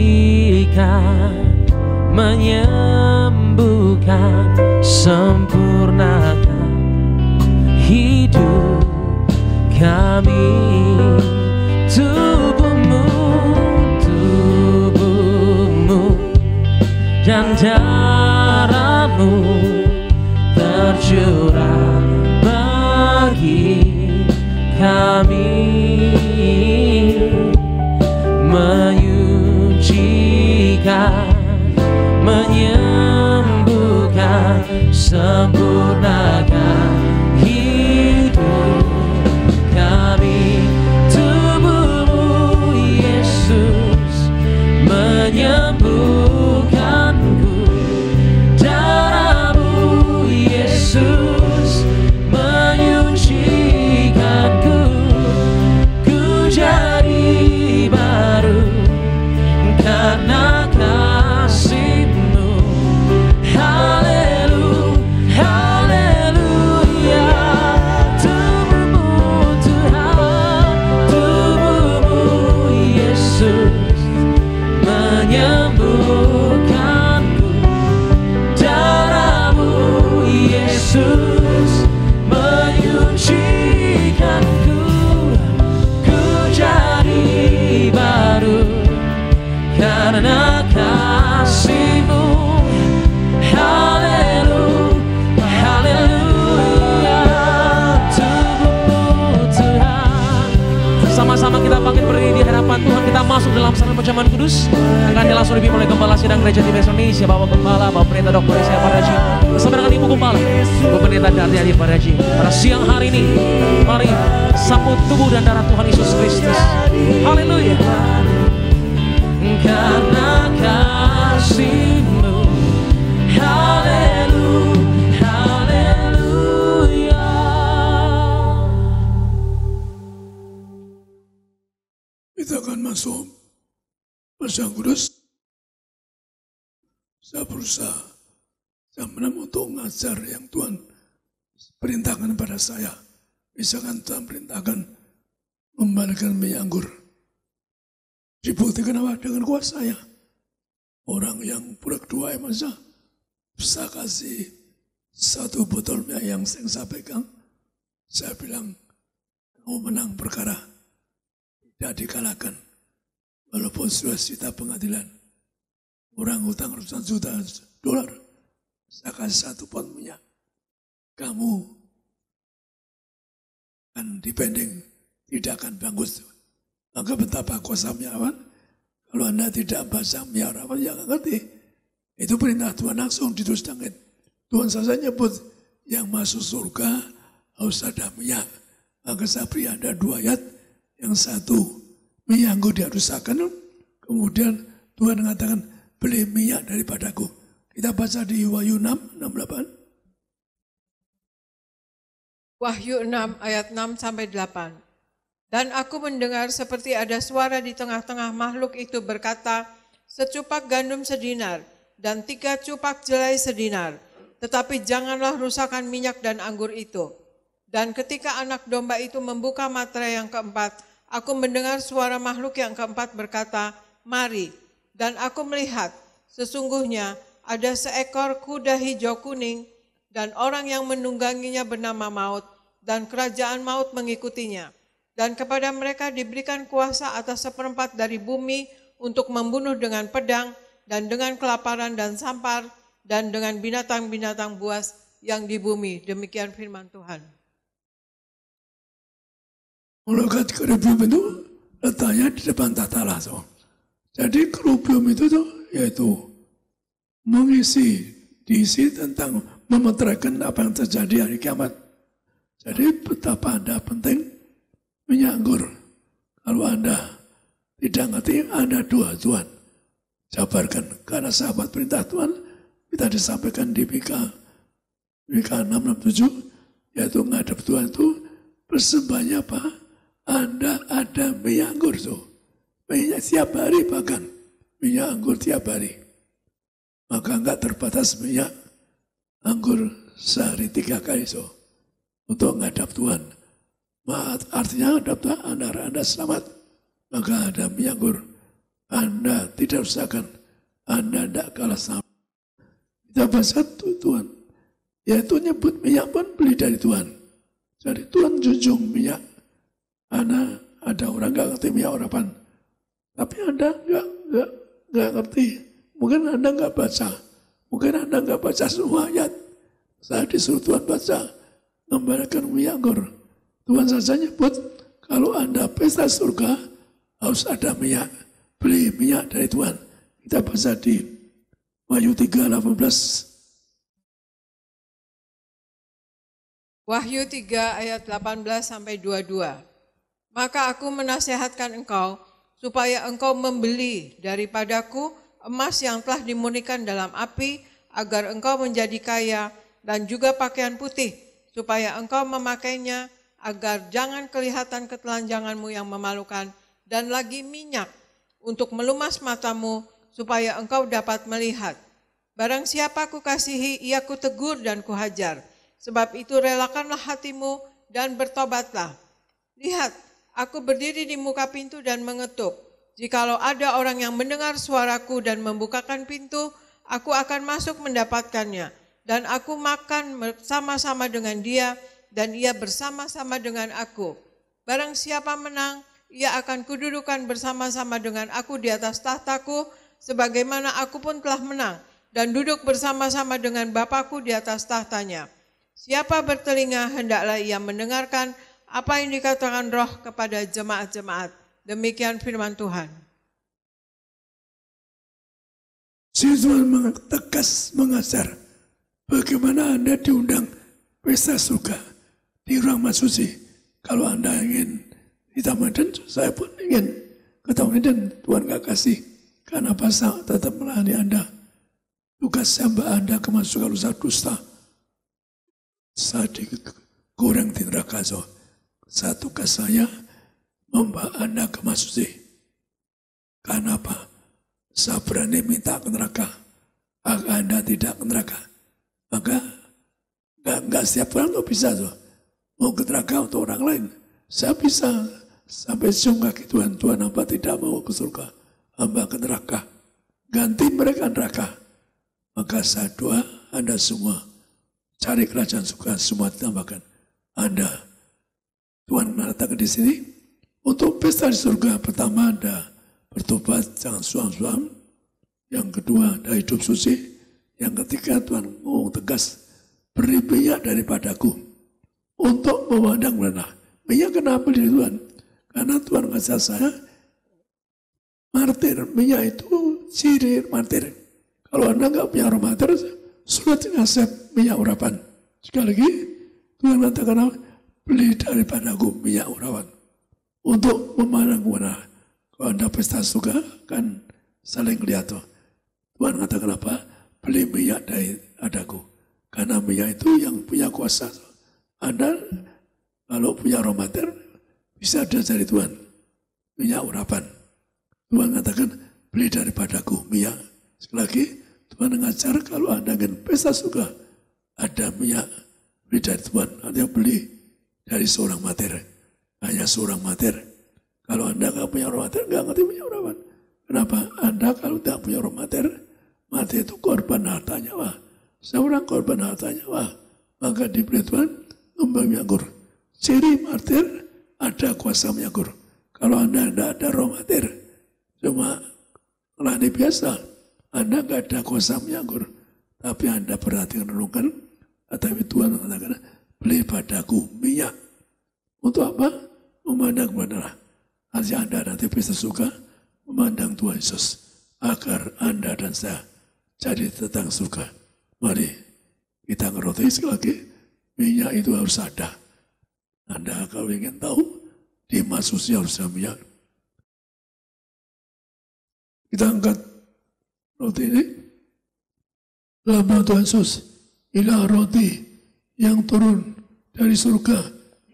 menyembuhkan, sempurnakan hidup kami. Tubuh-Mu, tubuh-Mu dan darah-Mu tercurah bagi kami, menyucikan, menyembuhkan, sempurnakan hidup kami. Tubuh-Mu Yesus menyembuhkanku, darah-Mu Yesus menyucikanku. Ku jadi baru karena kasih-Mu. Haleluya, haleluya. Tubuh-Mu Tuhan, tubuh-Mu Yesus menyembuhkanku, darah-Mu Yesus menyucikanku. Ku jadi baru karena kasih-Mu. Haleluya, haleluya. Tubuh-Mu Tuhan. Sama-sama kita bangkit berdiri di hadapan Tuhan. Kita masuk dalam sarana perjamuan kudus. Akan langsung dipimpin oleh Gembala Sidang Gereja Tiberias Indonesia, Bapak Gembala, Bapak Pendeta Dr. Isaya Paraji, bersama dengan Ibu Gembala, Ibu Pendeta Dardiadi Paraji. Pada siang hari ini, mari sambut tubuh dan darah Tuhan Yesus Kristus. Haleluya. Karena kasih-Mu. Haleluya, haleluya. Kita akan masuk perjamuan kudus. Saya berusaha jam 6 untuk mengajar yang Tuhan perintahkan pada saya. Misalkan Tuhan perintahkan membalikkan minyak anggur. Dibuktikan apa? Dengan kuasa saya. Orang yang budak dua masa bisa kasih satu botol minyak yang saya pegang. Saya bilang, kamu menang perkara, tidak dikalahkan. Walaupun sudah sita pengadilan, orang hutang ratusan juta dolar, saya kasih satu pot minyak. Kamu akan dipending, tidak akan bangkrut. Maka betapa kuasa minyak. Kalau Anda tidak baca minyak apa, ya nggak ngerti. Itu perintah Tuhan langsung ditulis tangan. Tuhan saja nyebut yang masuk surga harus ada minyak. Maka saya beri Anda 2 ayat. Yang satu, minyak anggur diharusakan. Kemudian Tuhan mengatakan, beli minyak daripadaku. Kita baca di Wahyu 6:8. Wahyu 6 ayat 6-8. Dan aku mendengar seperti ada suara di tengah-tengah makhluk itu berkata, secupak gandum sedinar dan 3 cupak jelai sedinar. Tetapi janganlah rusakkan minyak dan anggur itu. Dan ketika anak domba itu membuka materai yang keempat, aku mendengar suara makhluk yang keempat berkata, mari. Dan aku melihat, sesungguhnya ada seekor kuda hijau kuning, dan orang yang menungganginya bernama Maut, dan kerajaan maut mengikutinya. Dan kepada mereka diberikan kuasa atas 1/4 dari bumi untuk membunuh dengan pedang, dan dengan kelaparan dan sampar, dan dengan binatang-binatang buas yang di bumi. Demikian firman Tuhan. Malaikat kerubium itu letaknya di depan tata Allah. Jadi kerubium itu yaitu diisi tentang memeteraikan apa yang terjadi hari kiamat. Jadi betapa Anda penting minyak anggur. Kalau Anda tidak ngerti, Anda doa Tuhan. Jabarkan, karena sahabat perintah Tuhan, kita disampaikan di Mika 6:7, yaitu ngadep Tuhan itu persembahannya apa? Anda ada minyak anggur tuh. Minyak tiap hari bahkan. Minyak anggur tiap hari. Maka enggak terbatas minyak anggur sehari 3 kali so. Untuk ngadap Tuhan. Artinya ngadap Tuhan, Anda selamat. Maka ada minyak anggur. Anda tidak rusakkan. Anda tidak kalah sama. Kita baca Tuhan. Yaitu nyebut minyak pun beli dari Tuhan. Jadi Tuhan junjung minyak. Ada orang nggak ngerti minyak urapan. Tapi Anda nggak ngerti. Mungkin Anda nggak baca. Mungkin Anda nggak baca semua ayat. Saya disuruh Tuhan baca. Memberikan minyak anggur. Tuhan saja nyebut. Kalau Anda pesta surga. Harus ada minyak. Beli minyak dari Tuhan. Kita baca di Wahyu 3:18. Wahyu 3 ayat 18-22. Maka aku menasihatkan engkau supaya engkau membeli daripadaku emas yang telah dimurnikan dalam api, agar engkau menjadi kaya, dan juga pakaian putih, supaya engkau memakainya, agar jangan kelihatan ketelanjanganmu yang memalukan, dan lagi minyak untuk melumas matamu, supaya engkau dapat melihat. Barang siapa kukasihi, ia kutegur dan kuhajar. Sebab itu relakanlah hatimu dan bertobatlah. Lihat, aku berdiri di muka pintu dan mengetuk. Jikalau ada orang yang mendengar suaraku dan membukakan pintu, aku akan masuk mendapatkannya. Dan aku makan bersama-sama dengan dia, dan ia bersama-sama dengan aku. Barang siapa menang, ia akan kududukan bersama-sama dengan aku di atas tahtaku, sebagaimana aku pun telah menang, dan duduk bersama-sama dengan Bapakku di atas tahtanya. Siapa bertelinga, hendaklah ia mendengarkan apa yang dikatakan Roh kepada jemaat-jemaat. Demikian firman Tuhan. Tuhan tegas mengajar bagaimana Anda diundang pesta surga di ruang Maha-Suci. Kalau Anda ingin di Taman Eden, saya pun ingin ke Taman Eden. Tuhan gak kasih, karena pasal tetap melayani Anda. Tugas hamba Anda kemasukan usaha dusta. Saya digoreng di neraka. Satu tugas saya membawa Anda ke Maha-Suci. Karena apa? Saya berani minta ke neraka. Agar Anda tidak ke neraka. Maka enggak setiap orang tuh bisa tuh. Mau ke neraka untuk orang lain. Saya bisa sampai cium kaki Tuhan. Tuhan hamba tidak mau ke surga. Hamba ke neraka. Ganti mereka neraka. Maka saya doa Anda semua cari kerajaan surga, semua ditambahkan. Anda, Tuhan mengatakan di sini, untuk pesta di surga, pertama Anda bertobat, jangan suam-suam. Yang kedua, Anda hidup suci. Yang ketiga, Tuhan ngomong tegas, beri minyak daripadaku untuk memandang rendah. Minyak kenapa di Tuhan? Karena Tuhan ngasih saya martir. Minyak itu ciri martir. Kalau Anda nggak punya aroma martir, sudah ngasih minyak urapan. Sekali lagi, Tuhan katakan, beli daripadaku minyak urapan untuk memandang kepada. Kalau Anda pesta surga kan saling lihat tuh. Tuhan katakan apa? Beli minyak dari adaku. Karena minyak itu yang punya kuasa. Anda kalau punya roh mater bisa ada dari Tuhan. Minyak urapan. Tuhan katakan beli daripadaku minyak. Sekali lagi Tuhan mengajar kalau Anda ingin pesta surga ada minyak beli dari Tuhan. Anda beli dari seorang mater. Hanya seorang mater. Kalau Anda nggak punya roh mater, nggak ngerti minyak urapan. Kenapa? Anda kalau tidak punya roh mater, mati itu korban harta nyawa. Seorang korban harta nyawa, maka diberi Tuhan membagi minyak anggur. Ciri martir ada kuasa minyak anggur. Kalau Anda tidak ada roh mater, cuma kelani biasa, Anda nggak ada kuasa minyak anggur. Tapi Anda perhatikan renungkan, tapi Tuhan mengatakan, beli padaku minyak. Untuk apa? Memandang kepada artinya Anda nanti bisa suka memandang Tuhan Yesus. Agar Anda dan saya jadi tetang suka. Mari kita ngerti sekali lagi, minyak itu harus ada. Anda kalau ingin tahu, di Mazmur harus ada minyak. Kita angkat roti ini. Lama Tuhan Yesus, inilah roti yang turun dari surga.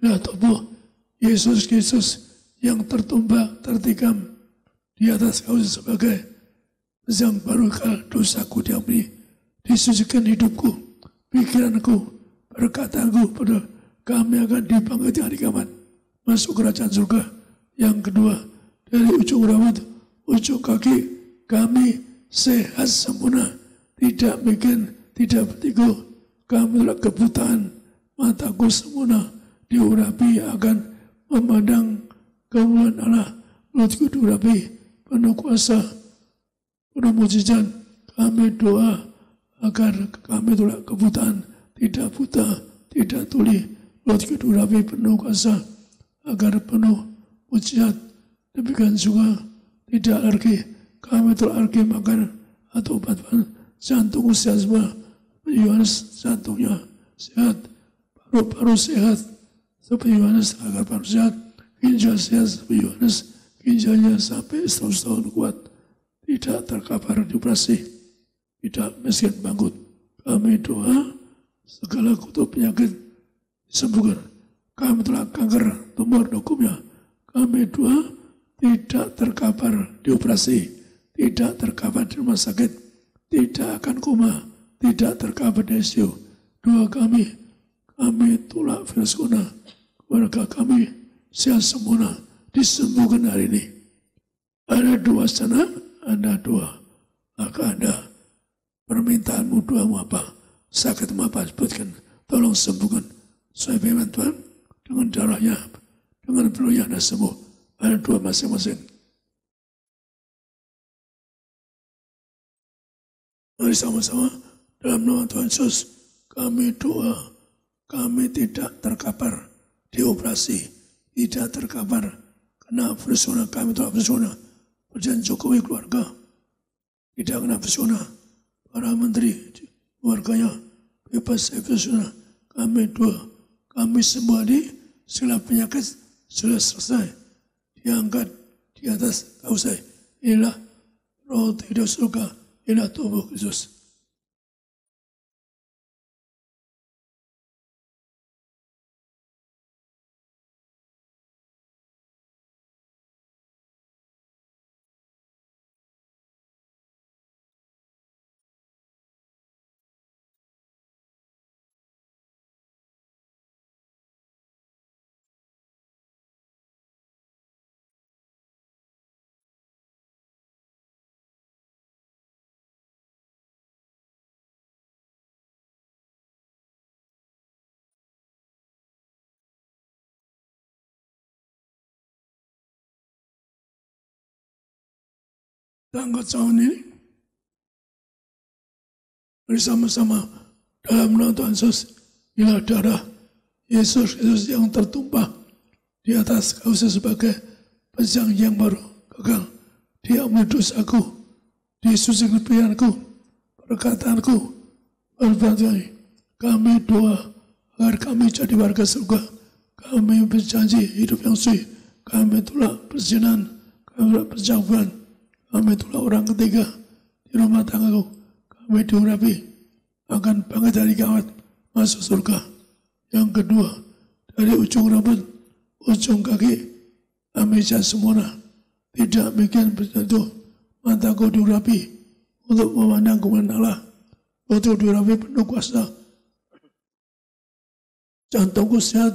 Inilah tubuh Yesus Kristus yang tertumbah, tertikam di atas kayu sebagai yang barokah dosaku diampuni, disucikan hidupku, pikiranku, perkataanku pada kami akan dibangkitkan hari kiamat, masuk kerajaan surga. Yang kedua, dari ujung rambut, ujung kaki kami sehat sempurna, tidak bikin, tidak bertiga. Kami telah kebutaan, mataku sempurna diurapi akan memandang kemuliaan Allah. Mulutku diurapi penuh kuasa, penuh mujizat. Kami doa agar kami telah kebutaan, tidak buta, tidak tuli. Mulutku diurapi penuh kuasa agar penuh mujizat. Demikian juga tidak alergi. Kami telah alergi makanan atau obat-obatan. Jantung sehat semua. Yohanes jantungnya sehat, paru-paru sehat seperti Yohanes, agar paru sehat, ginjal sehat seperti Yohanes, ginjalnya sampai 100 tahun kuat, tidak terkapar dioperasi, tidak miskin bangkrut. Kami doa segala kutuk penyakit disembuhkan. Kami telah kanker tumor dokumnya. Kami doa tidak terkapar dioperasi, tidak terkapar di rumah sakit, tidak akan koma, tidak terkapar di ICU. Doa kami tolak virus corona. Keluarga kami sehat sempurna, disembuhkan hari ini. Ada doa sana, ada doa. Maka Anda permintaanmu, doamu apa? Sakitmu apa? Sebutkan. Tolong sembuhkan. Saya firman Tuhan, dengan darahnya, dengan peluhnya Anda sembuh. Ada doa masing-masing. Mari sama-sama dalam nama Tuhan Yesus, kami doa, kami tidak terkapar dioperasi, tidak terkapar kena virus corona. Kami telah virus corona. Presiden Jokowi keluarga tidak kena virus corona. Para menteri keluarganya bebas virus corona. Kami doa, kami semua di segala penyakit sudah selesai, diangkat di atas kausai. Inilah roti hidup surga, inilah tubuh Kristus. Tanggal tahun ini bersama-sama dalam nama Tuhan Yesus, inilah darah Yesus Kristus yang tertumpah di atas kayu sebagai perjanjian yang baru kekal. Dia dosaku, disucikan pikiranku, perkataanku, perbuatanku. Kami doa agar kami jadi warga surga. kami berjanji hidup yang suci, kami itulah perzinahan, kami itulah perjauhan, kami itulah orang ketiga di rumah tanggaku, kami diurapi akan bangkit dari kawat masuk surga. Yang kedua, dari ujung rambut, ujung kaki, kami sempurna, tidak bikin berjatuh, mataku diurapi untuk memandang kemuliaan Allah, untuk diurapi penuh kuasa. Jantungku sehat,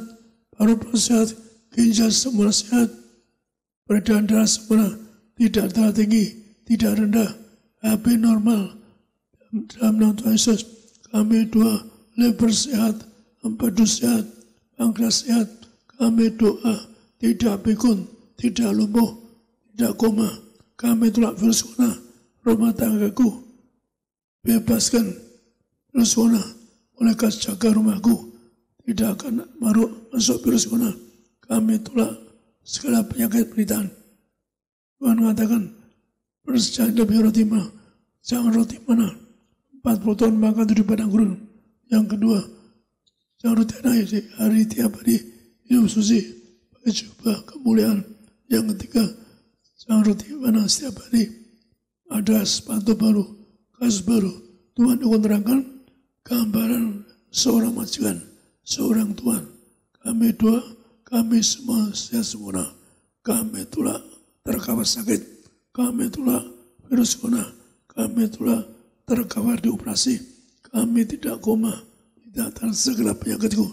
paru-paru sehat, ginjal semua sehat, peredaran darah sempurna, tidak terlalu tinggi, tidak rendah, HP normal. Dalam nama Tuhan Yesus, kami doa, lever sehat, empedu sehat, pankreas sehat, kami doa, tidak pikun, tidak lumpuh, tidak koma, kami tolak virus corona, rumah tanggaku, bebaskan virus corona, oleh kasih jaga rumahku, tidak akan masuk virus corona. Kami tolak segala penyakit penderitaan. Tuhan mengatakan, percaya lebih roti mana, jangan roti mana. 40 tahun makan itu di padang gurun. Yang kedua, jangan roti hari tiap hari hidup suci, pakai jubah kemuliaan. Yang ketiga, jangan roti mana setiap hari ada sepatu baru, kaos baru. Tuhan akan terangkan gambaran seorang majikan, seorang Tuhan. Kami doa, kami semua sehat sempurna. Kami itulah terkawal sakit. Kami itulah virus corona. Kami itulah terkawal dioperasi. Kami tidak koma. Tidak akan segala penyakitku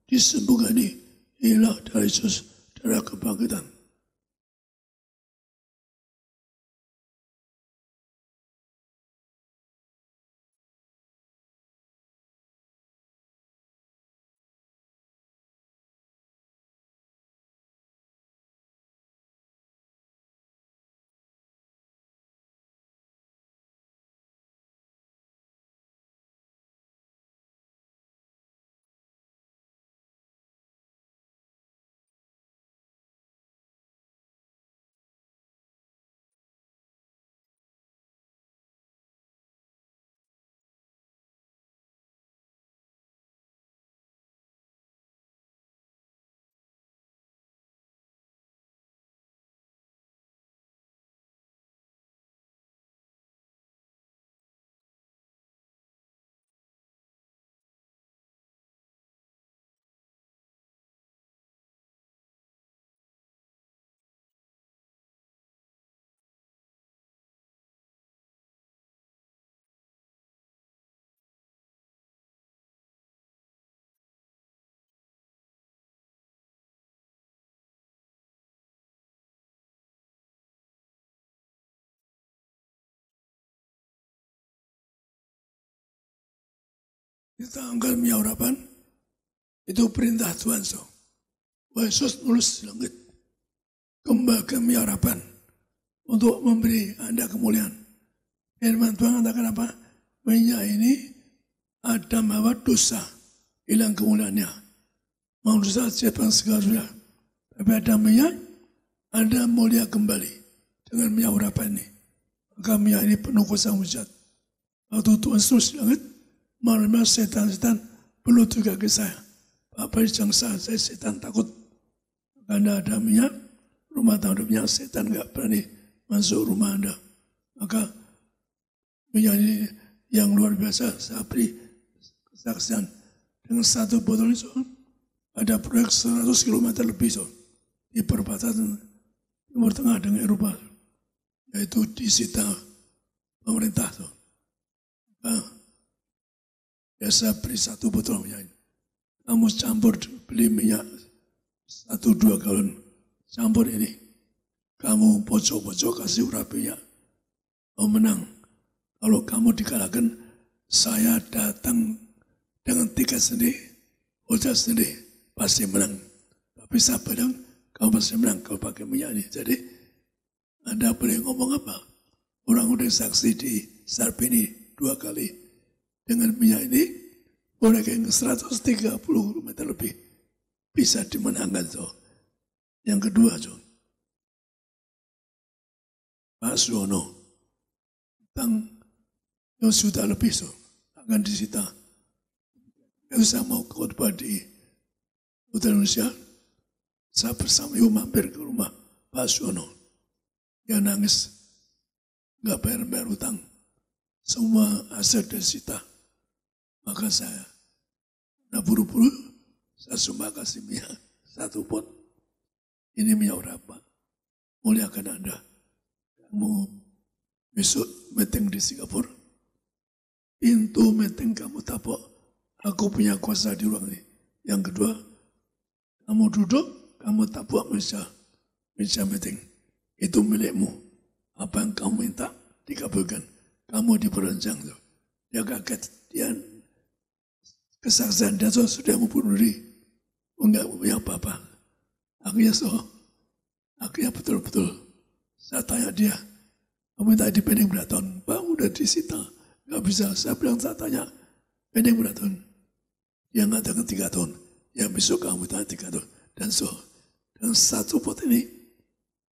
disembuhkan ini. Inilah dari Yesus, darah kebangkitan. Kita angkat miaurapan, itu perintah Tuhan. Yesus nulis di langit, kembali ke miaurapan untuk memberi Anda kemuliaan. Firman Tuhan katakan apa? Minyak ini Adam Hawa dosa, hilang kemuliaannya. Manusia siapkan segala sudah. Tapi ada minyak, Anda mulia kembali dengan miaurapan ini. Maka minyak ini penuh kuasa mujizat. Waktu Tuhan terus di langit, malam setan-setan perlu juga ke saya. Bapak jangsa saya setan takut. Karena ada minyak, rumah tangga minyak, setan gak berani masuk rumah Anda. Maka minyak ini yang luar biasa, saya beri kesaksian. Dengan satu botol itu, ada proyek 100 km lebih di perbatasan Timur Tengah dengan Eropa. Yaitu disita pemerintah. Biasa beri satu botol minyak. Kamu campur beli minyak 1-2 galon. Campur ini. Kamu pojok-pojok kasih urapinya. Kamu menang. Kalau kamu dikalahkan, saya datang dengan tiket sendiri. Hotel sendiri. Pasti menang. Tapi saya bilang, kamu pasti menang kalau pakai minyak ini. Jadi, Anda boleh ngomong apa? Orang udah saksi di Sarpini 2 kali. Dengan minyak ini, boleh ke 130 km lebih. Bisa dimenangkan. Yang kedua, Pak Suwono. Tentang yang sudah lebih, akan disita. Yang saya mau khotbah di Hotel Indonesia, Saya bersama ibu mampir ke rumah Pak Suwono. Dia nangis, nggak bayar utang. Semua aset disita. Maka saya buru-buru, saya sumpah kasih minyak 1 pot. Ini minyak berapa? Muliakan Anda. Kamu besok meeting di Singapura. Pintu meeting kamu tapok. Aku punya kuasa di ruang ini. Yang kedua, kamu duduk, kamu tapok meja meeting. Itu milikmu. Apa yang kamu minta dikabulkan. Kamu diperpanjang tuh. Dia kaget. Dia kesaksian dia sudah mau bunuh diri. Enggak punya apa-apa. Akhirnya betul-betul. Saya tanya dia. Kamu minta di pending berapa tahun? Bang udah disita. Enggak bisa. Saya tanya. Pending berapa tahun? Dia mengatakan 3 tahun. Ya besok kamu tanya 3 tahun. Dan 1 pot ini.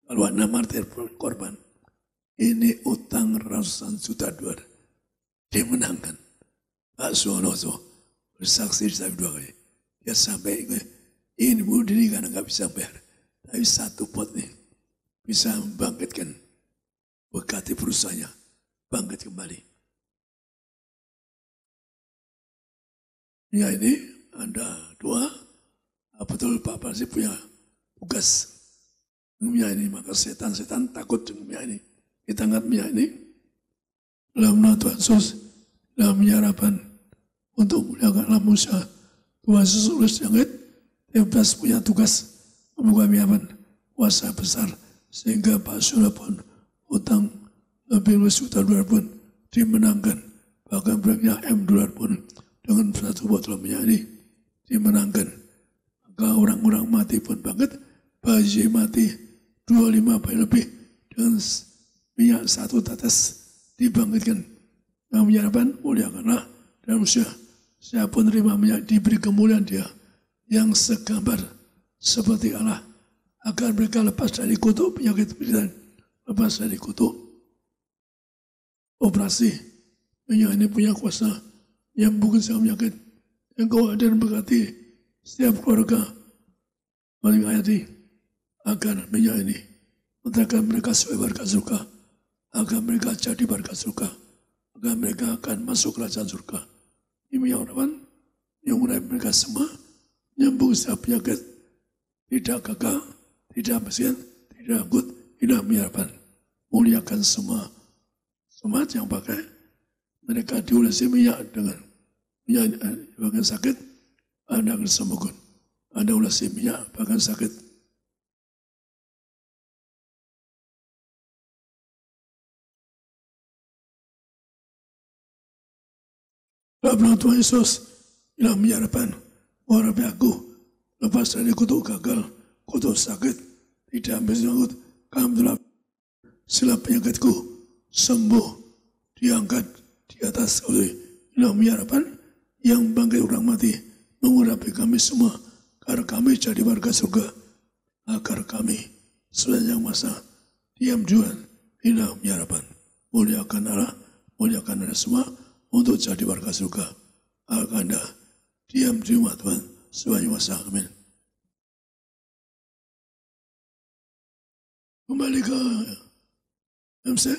Kalau 6 martir korban. Ini utang ratusan juta dolar. Dimenangkan. Pak Suwono bersaksi saya 2 kali. Dia sampai ini bunuh diri karena nggak bisa bayar. Tapi 1 pot nih bisa membangkitkan berkati perusahaannya bangkit kembali. Ya ini ada 2. Betul Pak Palsi punya tugas. Minyak ini maka setan takut dengan minyak ini. Kita angkat minyak ini dalam nama Tuhan Yesus dalam menyarapan untuk muliakan Musa. Tuhan Yesus oleh langit, Tiap punya tugas membuka minyakan kuasa besar sehingga Pak Surya pun utang lebih dari $1 pun dimenangkan. Bahkan beriknya $M pun dengan 1 botol minyak ini dimenangkan. Maka orang-orang mati pun bangkit, bayi mati 25 bayi lebih dengan minyak 1 tetes dibangkitkan. Yang menyarapan muliakanlah dan usia. Saya pun terima minyak diberi kemuliaan dia yang segambar seperti Allah agar mereka lepas dari kutuk penyakit pikiran, lepas dari kutuk operasi. Minyak ini punya kuasa yang bukan sama penyakit. Engkau hadir berkati setiap keluarga menikmati agar minyak ini mengantarkan mereka sebagai berkat surga, agar mereka jadi berkat surga, agar mereka akan masuk kerajaan surga. Ini minyak harapan yang mulai mereka semua nyambung setiap penyakit, tidak gagal, tidak mesin, tidak angkut, tidak menyarapan. Muliakan semua semangat yang pakai mereka diulasi minyak dengan minyak bahkan sakit, Anda akan sembuhkan. Anda ulasi minyak bahkan sakit. Dalam Tuhan Yesus, dalam menyarapan, warabi aku, lepas dari kutuk gagal, kutuk sakit, tidak menyangkut, kamu telah sila penyakitku, sembuh, diangkat di atas oleh dalam menyarapan, yang bangkit orang mati, mengurapi kami semua, agar kami jadi warga surga, agar kami sepanjang masa diam Tuhan, dalam menyarapan, muliakan Allah semua, untuk jadi warga surga, agar Anda diam di rumah Tuhan sepanjang masa. Amin. Kembali ke MC.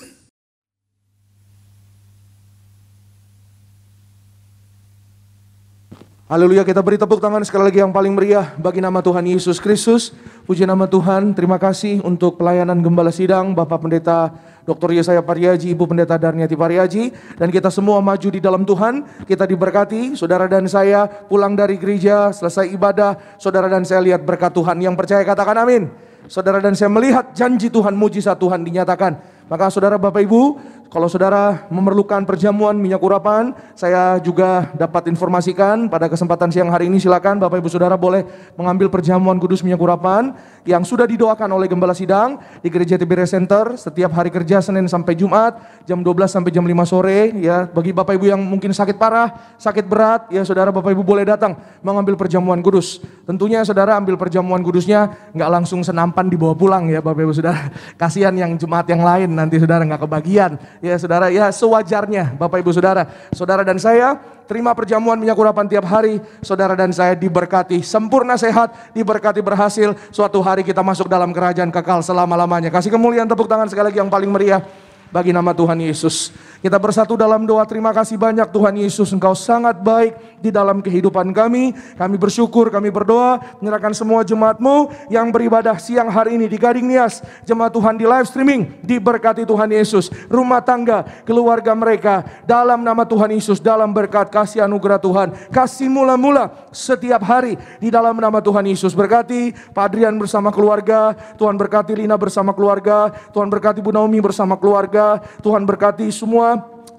Haleluya, kita beri tepuk tangan sekali lagi yang paling meriah bagi nama Tuhan Yesus Kristus. Puji nama Tuhan, terima kasih untuk pelayanan Gembala Sidang, Bapak Pendeta Dr. Yesaya Pariaji, Ibu Pendeta Darniati Pariaji, dan kita semua maju di dalam Tuhan. Kita diberkati, saudara dan saya pulang dari gereja, selesai ibadah, saudara dan saya lihat berkat Tuhan. Yang percaya katakan amin. Saudara dan saya melihat janji Tuhan, mujizat Tuhan dinyatakan. Maka saudara Bapak Ibu, kalau saudara memerlukan perjamuan minyak urapan, saya juga dapat informasikan pada kesempatan siang hari ini, silakan Bapak Ibu Saudara boleh mengambil perjamuan kudus minyak urapan yang sudah didoakan oleh Gembala Sidang di Gereja Tiberias Center setiap hari kerja Senin sampai Jumat jam 12 sampai jam 5 sore ya. Bagi Bapak Ibu yang mungkin sakit parah, sakit berat ya, saudara Bapak Ibu boleh datang mengambil perjamuan kudus. Tentunya saudara ambil perjamuan kudusnya nggak langsung senampan dibawa pulang ya Bapak Ibu Saudara. Kasihan yang Jumat yang lain nanti saudara nggak kebagian Ya saudara, ya sewajarnya Bapak Ibu Saudara. Saudara dan saya terima perjamuan minyak urapan tiap hari. Saudara dan saya diberkati sempurna sehat, diberkati berhasil. Suatu hari kita masuk dalam kerajaan kekal selama-lamanya. Kasih kemuliaan tepuk tangan sekali lagi yang paling meriah bagi nama Tuhan Yesus. Kita bersatu dalam doa. Terima kasih banyak Tuhan Yesus, Engkau sangat baik di dalam kehidupan kami. Kami bersyukur, kami berdoa, menyerahkan semua jemaat-Mu yang beribadah siang hari ini di Gading Nias. Jemaat Tuhan di live streaming, diberkati Tuhan Yesus. Rumah tangga, keluarga mereka, dalam nama Tuhan Yesus, dalam berkat kasih anugerah Tuhan. Kasih mula-mula setiap hari di dalam nama Tuhan Yesus. Berkati Pak Adrian bersama keluarga, Tuhan berkati Lina bersama keluarga, Tuhan berkati Bu Naomi bersama keluarga, Tuhan berkati semua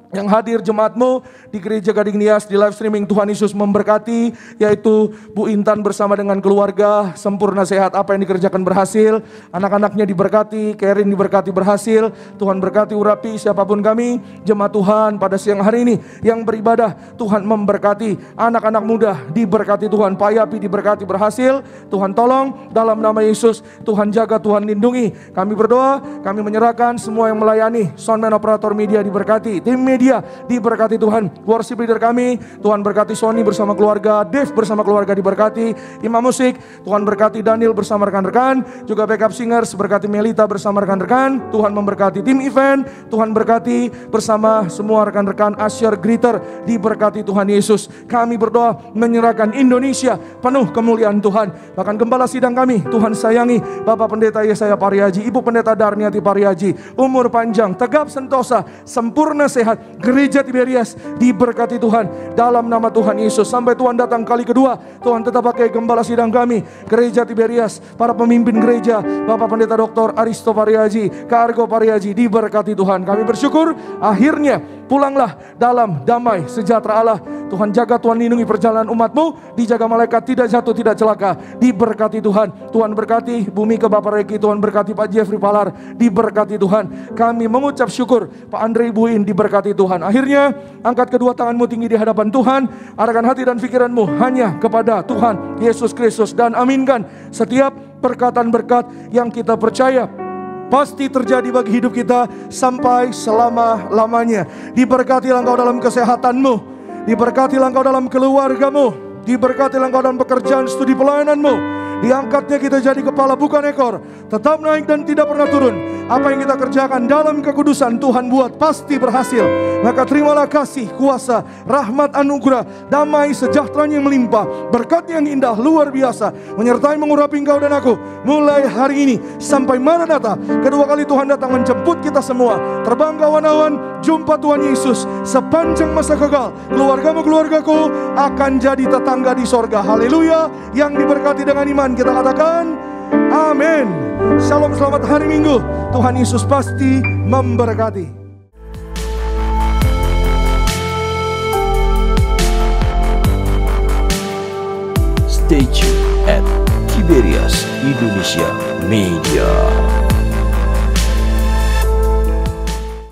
yang hadir jemaat-Mu di gereja Gading Nias di live streaming. Tuhan Yesus memberkati, yaitu Bu Intan bersama dengan keluarga sempurna sehat, apa yang dikerjakan berhasil, anak-anaknya diberkati, Kerin diberkati berhasil. Tuhan berkati Urapi, siapapun kami jemaat Tuhan pada siang hari ini yang beribadah, Tuhan memberkati anak-anak muda, diberkati Tuhan. Pak Yapi diberkati berhasil, Tuhan tolong dalam nama Yesus. Tuhan jaga, Tuhan lindungi. Kami berdoa, kami menyerahkan semua yang melayani, soundman, operator media diberkati, tim media diberkati Tuhan. Worship leader kami, Tuhan berkati Sony bersama keluarga, Dave bersama keluarga diberkati. Imam musik, Tuhan berkati Daniel bersama rekan-rekan. Juga backup singers, berkati Melita bersama rekan-rekan. Tuhan memberkati tim event, Tuhan berkati bersama semua rekan-rekan Asyar Greeter, diberkati Tuhan Yesus. Kami berdoa menyerahkan Indonesia penuh kemuliaan Tuhan. Bahkan gembala sidang kami, Tuhan sayangi Bapak Pendeta Yesaya Pariaji, Ibu Pendeta Darniati Pariaji, umur panjang, tegap sentosa, sempurna sehat. Gereja Tiberias diberkati Tuhan dalam nama Tuhan Yesus. Sampai Tuhan datang kali kedua, Tuhan tetap pakai gembala sidang kami, Gereja Tiberias, para pemimpin gereja, Bapak Pendeta Dr. Aristo Pariaji, Kak Argo Pariaji, diberkati Tuhan. Kami bersyukur akhirnya pulanglah dalam damai sejahtera Allah. Tuhan jaga, Tuhan lindungi perjalanan umat-Mu, dijaga malaikat, tidak jatuh, tidak celaka, diberkati Tuhan. Tuhan berkati bumi ke Bapak Reki, Tuhan berkati Pak Jeffrey Palar, diberkati Tuhan. Kami mengucap syukur, Pak Andre Ibuin diberkati Tuhan. Akhirnya angkat kedua tanganmu tinggi di hadapan Tuhan, arahkan hati dan pikiranmu hanya kepada Tuhan Yesus Kristus, dan aminkan setiap perkataan berkat yang kita percaya pasti terjadi bagi hidup kita sampai selama-lamanya. Diberkatilah engkau dalam kesehatanmu, diberkatilah engkau dalam keluargamu, diberkatilah engkau dalam pekerjaan studi pelayananmu. Diangkatnya kita jadi kepala bukan ekor, tetap naik dan tidak pernah turun. Apa yang kita kerjakan dalam kekudusan Tuhan buat pasti berhasil. Maka terimalah kasih, kuasa, rahmat, anugerah, damai, sejahteranya yang melimpah, berkat yang indah luar biasa menyertai mengurapi engkau dan aku mulai hari ini sampai Maranatha. Kedua kali Tuhan datang menjemput kita semua. Terbang ke awan-awan, jumpa Tuhan Yesus sepanjang masa kekal. Keluargamu, keluargaku akan jadi tetangga di sorga. Haleluya. Yang diberkati dengan iman kita katakan amin. Shalom, selamat hari Minggu. Tuhan Yesus pasti memberkati. Stay tuned at Tiberias Indonesia Media.